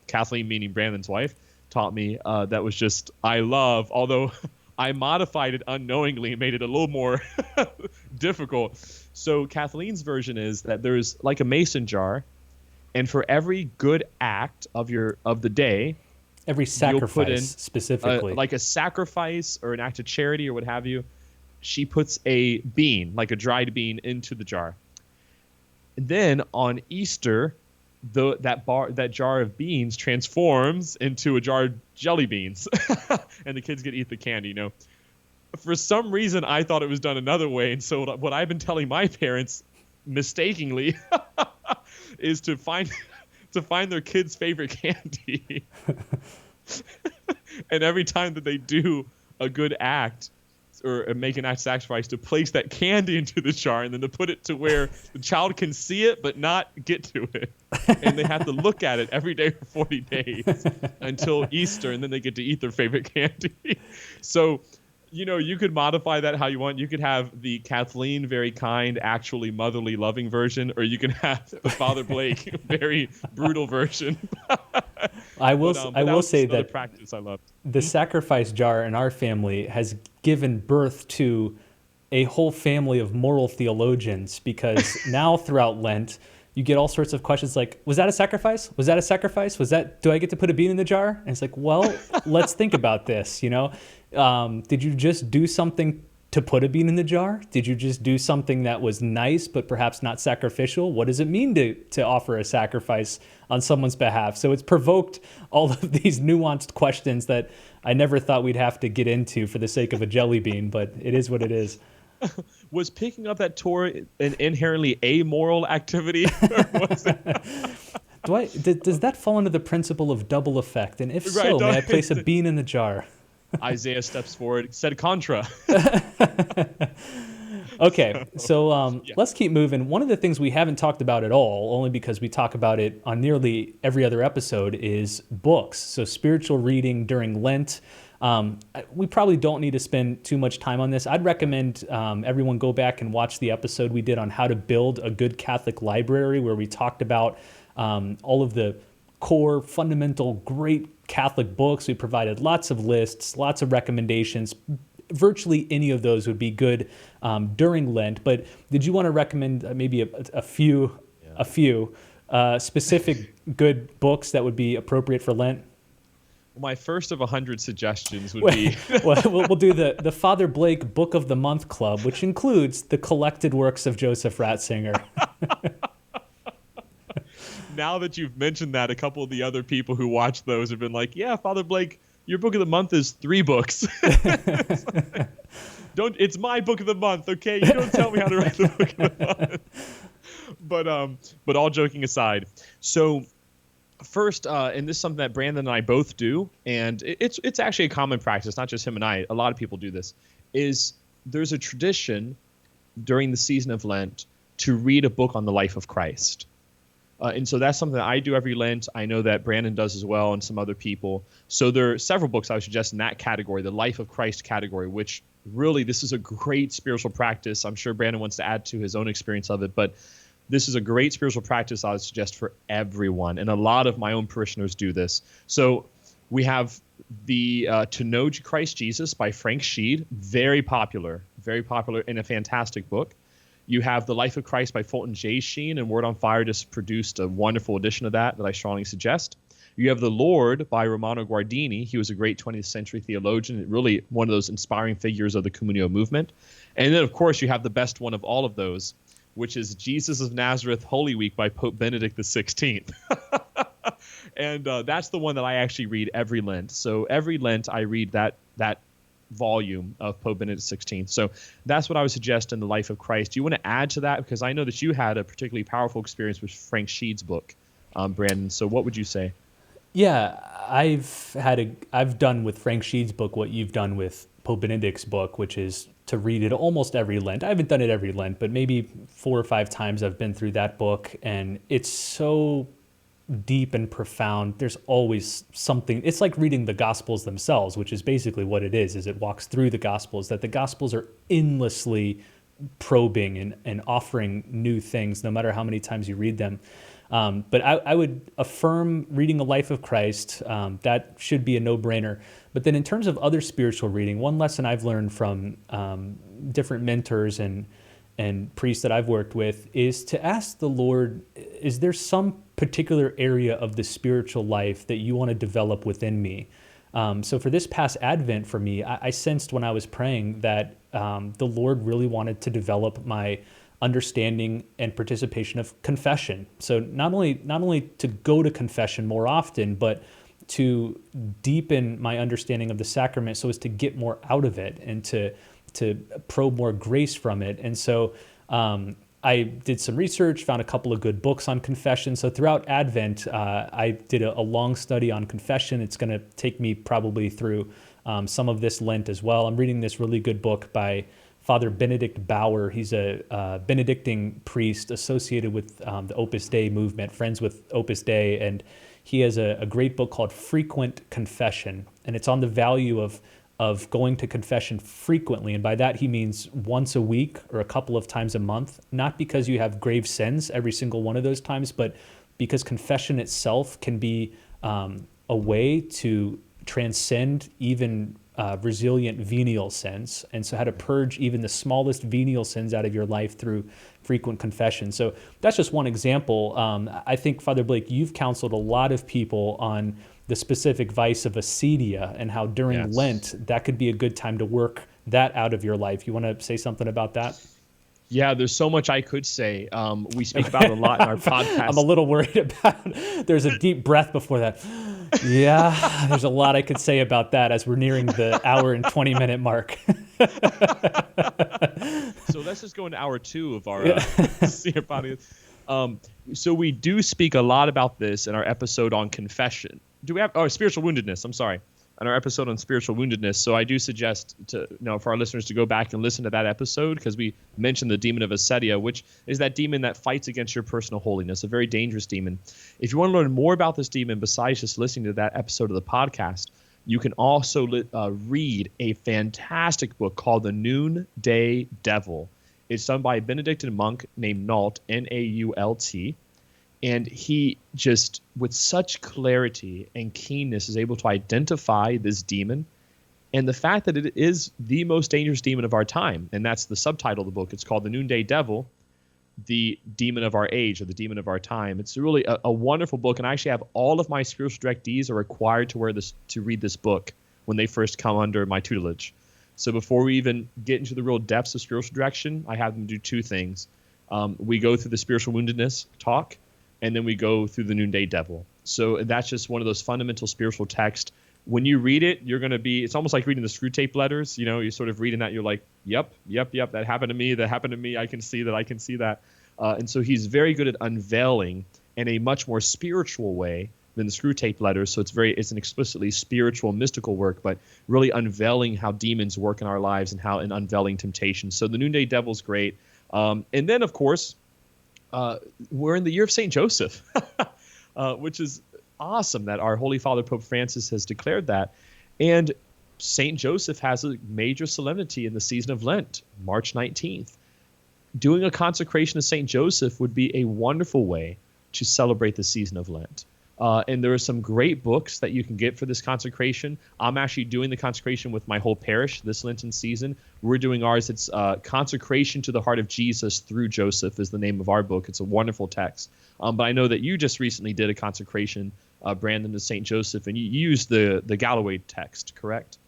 Kathleen meaning Brandon's wife, taught me that was just, I love, although I modified it unknowingly and made it a little more difficult. So Kathleen's version is that there's like a mason jar, and for every good act of the day, Every sacrifice you'll put in, specifically. like a sacrifice or an act of charity or what have you, she puts a bean, like a dried bean, into the jar. And then on Easter, that jar of beans transforms into a jar of jelly beans, and the kids get to eat the candy. For some reason, I thought it was done another way, and so what I've been telling my parents, mistakenly, is to find their kids' favorite candy, and every time that they do a good act or make an act of sacrifice, to place that candy into the jar and then to put it to where the child can see it but not get to it. And they have to look at it every day for 40 days until Easter, and then they get to eat their favorite candy. So, you could modify that how you want. You could have the Kathleen, very kind, actually motherly, loving version, or you can have the Father Blake, very brutal version. I will say that practice I loved. The sacrifice jar in our family has given birth to a whole family of moral theologians, because now throughout Lent, you get all sorts of questions like, was that a sacrifice? Was that a sacrifice? Do I get to put a bean in the jar? And it's like, well, let's think about this, Did you just do something to put a bean in the jar? Did you just do something that was nice but perhaps not sacrificial? What does it mean to offer a sacrifice on someone's behalf? So it's provoked all of these nuanced questions that I never thought we'd have to get into for the sake of a jelly bean, but it is what it is. Was picking up that toy an inherently amoral activity? Or was it... Does that fall under the principle of double effect? And if so, may I place a bean in the jar? Isaiah steps forward, said contra. Okay, so let's keep moving. One of the things we haven't talked about at all, only because we talk about it on nearly every other episode, is books. So spiritual reading during Lent. We probably don't need to spend too much time on this. I'd recommend everyone go back and watch the episode we did on how to build a good Catholic library, where we talked about all of the core, fundamental, great Catholic books. We provided lots of lists, lots of recommendations. Virtually any of those would be good during Lent. But did you want to recommend maybe a few specific good books that would be appropriate for Lent? Well, my first of 100 suggestions would be... Well, we'll do the Father Blake Book of the Month Club, which includes the collected works of Joseph Ratzinger. Now that you've mentioned that, a couple of the other people who watched those have been like, yeah, Father Blake, your book of the month is 3 books. It's my book of the month, okay? You don't tell me how to write the book of the month. But all joking aside, so first, and this is something that Brandon and I both do, and it's actually a common practice, not just him and I. A lot of people do this. Is there's a tradition during the season of Lent to read a book on the life of Christ. And so that's something that I do every Lent. I know that Brandon does as well, and some other people. So there are several books I would suggest in that category, the life of Christ category, which really, this is a great spiritual practice. I'm sure Brandon wants to add to his own experience of it, but this is a great spiritual practice I would suggest for everyone. And a lot of my own parishioners do this. So we have the To Know Christ Jesus by Frank Sheed, very popular and a fantastic book. You have The Life of Christ by Fulton J. Sheen, and Word on Fire just produced a wonderful edition of that I strongly suggest. You have The Lord by Romano Guardini. He was a great 20th century theologian, really one of those inspiring figures of the Communio movement. And then, of course, you have the best one of all of those, which is Jesus of Nazareth Holy Week by Pope Benedict XVI. And that's the one that I actually read every Lent. So every Lent I read that volume of Pope Benedict XVI. So that's what I would suggest in the life of Christ. Do you want to add to that? Because I know that you had a particularly powerful experience with Frank Sheed's book, Brandon. So what would you say? Yeah, I've done with Frank Sheed's book what you've done with Pope Benedict's book, which is to read it almost every Lent. I haven't done it every Lent, but maybe 4 or 5 times I've been through that book, and it's so deep and profound. There's always something. It's like reading the Gospels themselves, which is basically what it is it walks through the Gospels, that the Gospels are endlessly probing and offering new things, no matter how many times you read them. But I would affirm reading a life of Christ. That should be a no-brainer. But then in terms of other spiritual reading, one lesson I've learned from different mentors and priests that I've worked with is to ask the Lord, is there some particular area of the spiritual life that you want to develop within me? So for this past Advent for me, I sensed when I was praying that the Lord really wanted to develop my understanding and participation of confession. So not only to go to confession more often, but to deepen my understanding of the sacrament so as to get more out of it and to probe more grace from it. And so I did some research, found a couple of good books on confession. So throughout Advent, I did a long study on confession. It's going to take me probably through some of this Lent as well. I'm reading this really good book by Father Benedict Bauer. He's a Benedictine priest associated with the Opus Dei movement, friends with Opus Dei, and he has a great book called Frequent Confession, and it's on the value of going to confession frequently. And by that he means once a week or a couple of times a month, not because you have grave sins every single one of those times, but because confession itself can be a way to transcend even resilient venial sins, and so how to purge even the smallest venial sins out of your life through frequent confession. So that's just one example. I think, Father Blake, you've counseled a lot of people on the specific vice of acedia and how during Lent that could be a good time to work that out of your life. You want to say something about that? Yeah, there's so much I could say. We speak about it a lot in our podcast. I'm a little worried about there's a deep breath before that. Yeah, there's a lot I could say about that as we're nearing the hour and 20-minute mark. So let's just go into hour 2 of our podcast. So we do speak a lot about this in our episode on confession. Do we have spiritual woundedness? I'm sorry. On our episode on spiritual woundedness. So I do suggest for our listeners to go back and listen to that episode, because we mentioned the demon of acedia, which is that demon that fights against your personal holiness, a very dangerous demon. If you want to learn more about this demon besides just listening to that episode of the podcast, you can also read a fantastic book called The Noonday Devil. It's done by a Benedictine monk named Nault, Nault. And he just, with such clarity and keenness, is able to identify this demon and the fact that it is the most dangerous demon of our time. And that's the subtitle of the book. It's called The Noonday Devil, the Demon of Our Age, or the Demon of Our Time. It's really a wonderful book. And I actually have all of my spiritual directees are required to read this book when they first come under my tutelage. So before we even get into the real depths of spiritual direction, I have them do 2 things. We go through the spiritual woundedness talk, and then we go through the Noonday Devil. So that's just one of those fundamental spiritual texts. When you read it, you're going to be, it's almost like reading the screw tape letters. You're sort of reading that. You're like, yep, that happened to me. I can see that. And so he's very good at unveiling in a much more spiritual way than the screw tape letters. So it's an explicitly spiritual, mystical work, but really unveiling how demons work in our lives and unveiling temptation. So the Noonday Devil's great. And then, of course, we're in the year of St. Joseph, which is awesome that our Holy Father Pope Francis has declared that. And St. Joseph has a major solemnity in the season of Lent, March 19th. Doing a consecration of St. Joseph would be a wonderful way to celebrate the season of Lent. And there are some great books that you can get for this consecration. I'm actually doing the consecration with my whole parish this Lenten season. We're doing ours. It's Consecration to the Heart of Jesus Through Joseph is the name of our book. It's a wonderful text. But I know that you just recently did a consecration, Brandon, to St. Joseph, and you used the Galloway text, correct?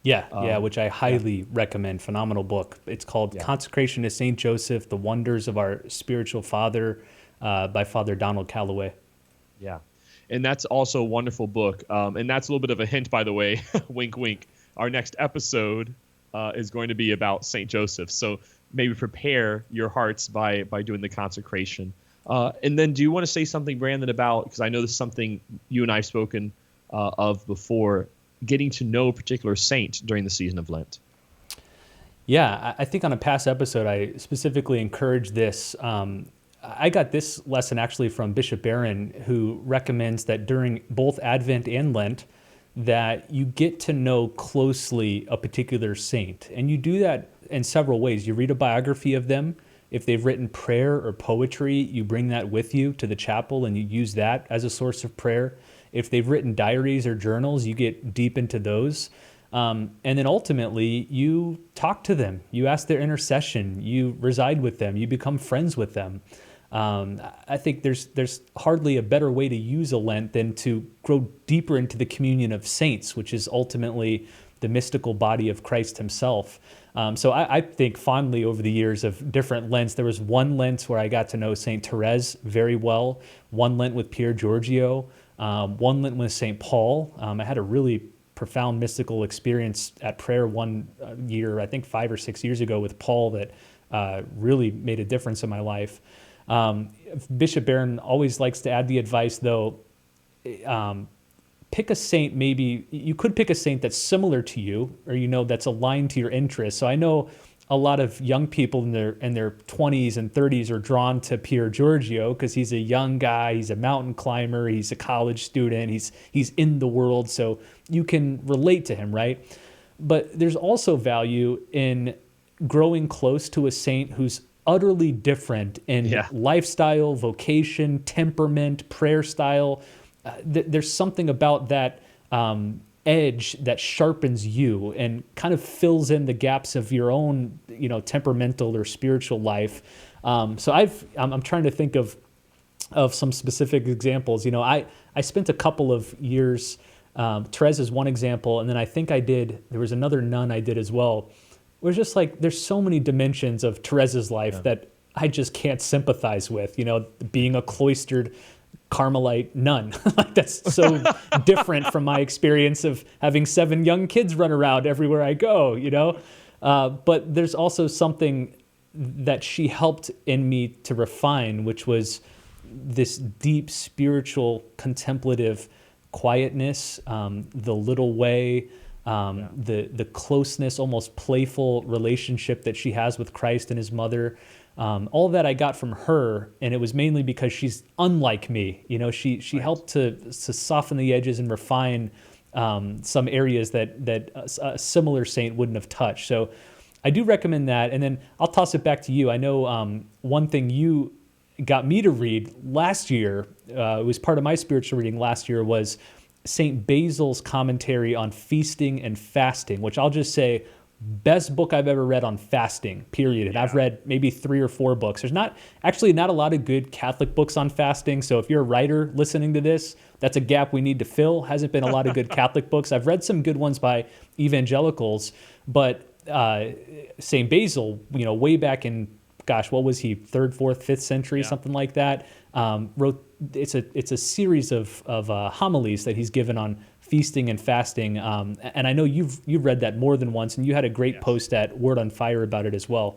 Yeah, which I highly recommend. Phenomenal book. It's called Consecration to St. Joseph, The Wonders of Our Spiritual Father by Father Donald Calloway. Yeah, and that's also a wonderful book. And that's a little bit of a hint, by the way, wink, wink. Our next episode is going to be about St. Joseph. So maybe prepare your hearts by doing the consecration. And then do you want to say something, Brandon, about, because I know this is something you and I have spoken of before, getting to know a particular saint during the season of Lent? Yeah, I think on a past episode, I specifically encouraged this. I got this lesson actually from Bishop Barron, who recommends that during both Advent and Lent, that you get to know closely a particular saint. And you do that in several ways. You read a biography of them. If they've written prayer or poetry, you bring that with you to the chapel and you use that as a source of prayer. If they've written diaries or journals, you get deep into those. And then ultimately, you talk to them. You ask their intercession. You reside with them. You become friends with them. I think there's hardly a better way to use a Lent than to grow deeper into the communion of saints, which is ultimately the mystical body of Christ himself. So I think fondly over the years of different Lents. There was one Lent where I got to know St. Therese very well, one Lent with Pier Giorgio, one Lent with St. Paul. I had a really profound mystical experience at prayer one year, I think 5 or 6 years ago with Paul that really made a difference in my life. Bishop Barron always likes to add the advice, though, pick a saint. Maybe you could pick a saint that's similar to you, or that's aligned to your interests. So I know a lot of young people in their 20s and 30s are drawn to Pier Giorgio because he's a young guy, he's a mountain climber, he's a college student, he's in the world, so you can relate to him, right? But there's also value in growing close to a saint who's utterly different in lifestyle, vocation, temperament, prayer style. There's something about that edge that sharpens you and kind of fills in the gaps of your own, temperamental or spiritual life. So I'm trying to think of some specific examples. I spent a couple of years. Therese is one example, and then I think there was another nun I did as well. It was just like there's so many dimensions of Therese's life that I just can't sympathize with. Being a cloistered Carmelite nun. Like that's so different from my experience of having 7 young kids run around everywhere I go, But there's also something that she helped in me to refine, which was this deep spiritual contemplative quietness, the little way, the closeness, almost playful relationship that she has with Christ and his mother. All that I got from her, and it was mainly because she's unlike me. She helped to soften the edges and refine some areas that a similar saint wouldn't have touched. So I do recommend that. And then I'll toss it back to you. I know one thing you got me to read last year, it was part of my spiritual reading last year, was St. Basil's commentary on feasting and fasting, which I'll just say, best book I've ever read on fasting, period. And I've read maybe 3 or 4 books. There's not a lot of good Catholic books on fasting. So if you're a writer listening to this, that's a gap we need to fill. Hasn't been a lot of good Catholic books. I've read some good ones by evangelicals, but St. Basil, way back in, what was he, 3rd, 4th, 5th century, something like that, wrote, it's a series of homilies that he's given on feasting and fasting, and I know you've read that more than once, and you had a great post at Word on Fire about it as well.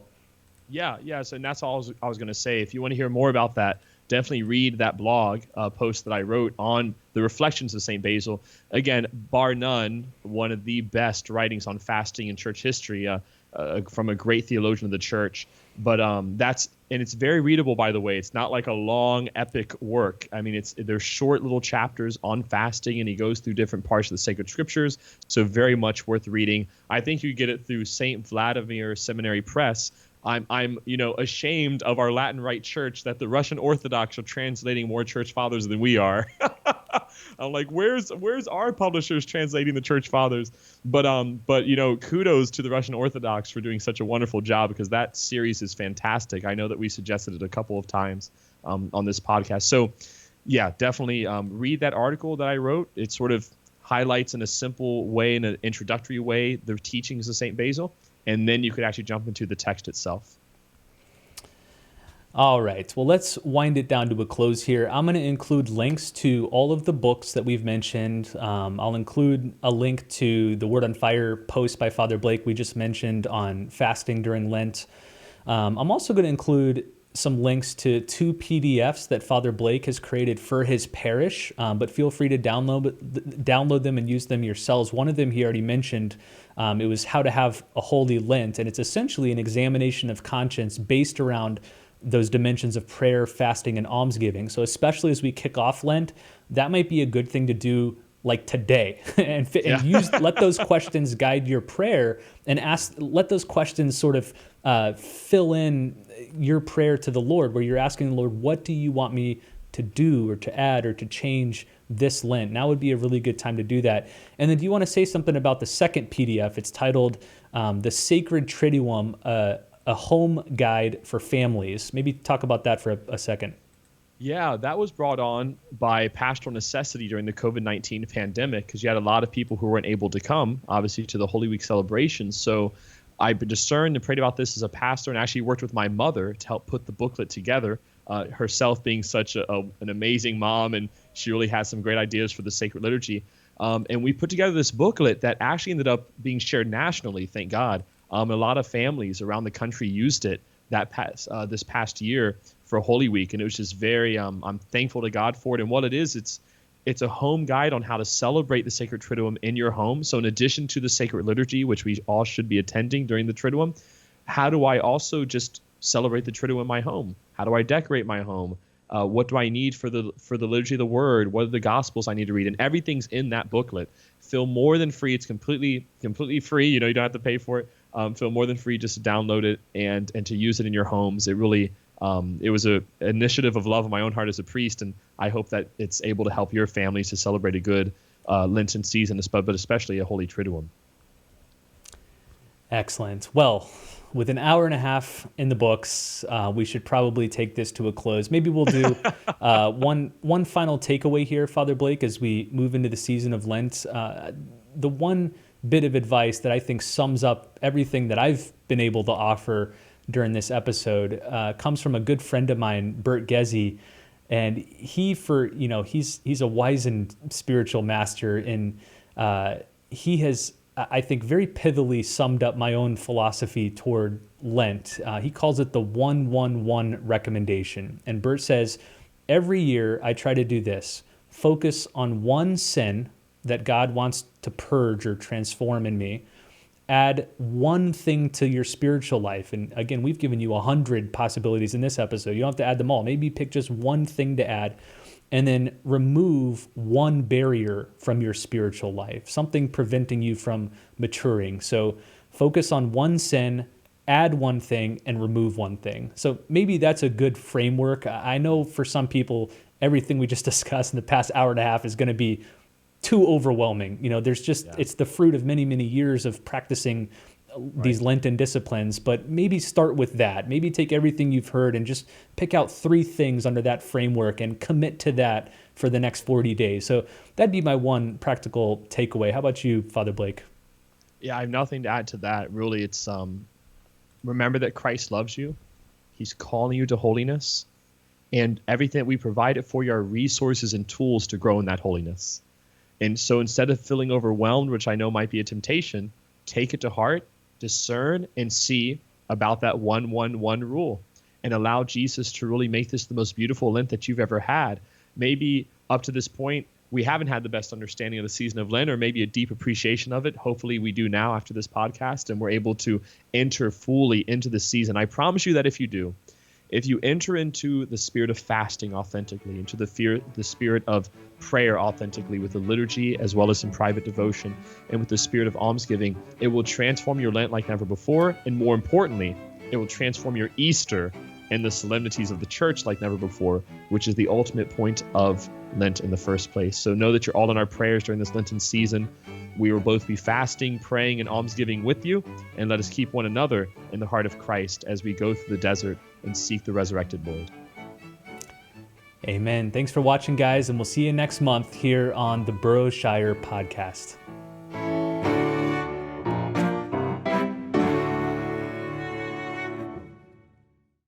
Yes, and that's all I was going to say. If you want to hear more about that, definitely read that blog post that I wrote on the reflections of St. Basil. Again, bar none, one of the best writings on fasting in church history from a great theologian of the church. But it's very readable, by the way. It's not like a long epic work. I mean, there's short little chapters on fasting, and he goes through different parts of the sacred scriptures. So very much worth reading. I think you get it through St. Vladimir Seminary Press. I'm ashamed of our Latin Rite Church that the Russian Orthodox are translating more church fathers than we are. I'm like, where's our publishers translating the church fathers? But kudos to the Russian Orthodox for doing such a wonderful job, because that series is fantastic. I know that we suggested it a couple of times on this podcast. So yeah, definitely read that article that I wrote. It sort of highlights in a simple way, in an introductory way, the teachings of St. Basil. And then you could actually jump into the text itself. All right. Well, let's wind it down to a close here. I'm going to include links to all of the books that we've mentioned. I'll include a link to the Word on Fire post by Father Blake we just mentioned on fasting during Lent. I'm also going to include some links to 2 PDFs that Father Blake has created for his parish, but feel free to download them and use them yourselves. One of them he already mentioned. It was How to Have a Holy Lent, and it's essentially an examination of conscience based around those dimensions of prayer, fasting, and almsgiving. So especially as we kick off Lent, that might be a good thing to do like today, and let those questions guide your prayer, and let those questions sort of fill in your prayer to the Lord, where you're asking the Lord, what do you want me to do or to add or to change this Lent? Now would be a really good time to do that. And then do you want to say something about the second PDF? It's titled The Sacred Triduum, a Home Guide for Families. Maybe talk about that for a second. Yeah, that was brought on by pastoral necessity during the COVID-19 pandemic, because you had a lot of people who weren't able to come, obviously, to the Holy Week celebrations. So I discerned and prayed about this as a pastor, and actually worked with my mother to help put the booklet together, herself being such an amazing mom, and she really has some great ideas for the sacred liturgy. And we put together this booklet that actually ended up being shared nationally, thank God. A lot of families around the country used it this past year for Holy Week, and it was just very I'm thankful to God for it. And what it is, it's a home guide on how to celebrate the Sacred Triduum in your home. So in addition to the sacred liturgy, which we all should be attending during the Triduum, how do I also just celebrate the Triduum in my home? How do I decorate my home? What do I need for the liturgy of the Word? What are the Gospels I need to read? And everything's in that booklet. Feel more than free. It's completely free. You don't have to pay for it. Feel more than free just to download it and to use it in your homes. It really it was an initiative of love of my own heart as a priest, and I hope that it's able to help your families to celebrate a good Lenten season, but especially a Holy Triduum. Excellent. Well, with an hour and a half in the books, we should probably take this to a close. Maybe we'll do one final takeaway here, Father Blake, as we move into the season of Lent. The one bit of advice that I think sums up everything that I've been able to offer during this episode comes from a good friend of mine, Bert Gezzi, and he's a wizened spiritual master, and he has, I think, very pithily summed up my own philosophy toward Lent. He calls it the 1-1-1 recommendation, and Bert says, every year I try to do this: focus on one sin that God wants to purge or transform in me, add one thing to your spiritual life. And again, we've given you 100 possibilities in this episode. You don't have to add them all. Maybe pick just one thing to add, and then remove one barrier from your spiritual life, something preventing you from maturing. So focus on one sin, add one thing, and remove one thing. So maybe that's a good framework. I know for some people, everything we just discussed in the past hour and a half is going to be too overwhelming. There's just, it's the fruit of many, many years of practicing these Lenten disciplines, but maybe start with that. Maybe take everything you've heard and just pick out 3 things under that framework and commit to that for the next 40 days. So that'd be my one practical takeaway. How about you, Father Blake? Yeah, I have nothing to add to that. Really, it's remember that Christ loves you. He's calling you to holiness, and everything that we provide it for you are resources and tools to grow in that holiness. And so instead of feeling overwhelmed, which I know might be a temptation, take it to heart, discern, and see about that 1-1-1 rule. and allow Jesus to really make this the most beautiful Lent that you've ever had. Maybe up to this point, we haven't had the best understanding of the season of Lent, or maybe a deep appreciation of it. Hopefully we do now after this podcast, and we're able to enter fully into the season. I promise you that if you do, if you enter into the spirit of fasting authentically, into the spirit of prayer authentically with the liturgy as well as in private devotion, and with the spirit of almsgiving, it will transform your Lent like never before. And more importantly, it will transform your Easter and the solemnities of the church like never before, which is the ultimate point of Lent in the first place. So know that you're all in our prayers during this Lenten season. We will both be fasting, praying, and almsgiving with you, and let us keep one another in the heart of Christ as we go through the desert and seek the resurrected Lord. Amen. Thanks for watching, guys, and we'll see you next month here on the Burroughshire Podcast.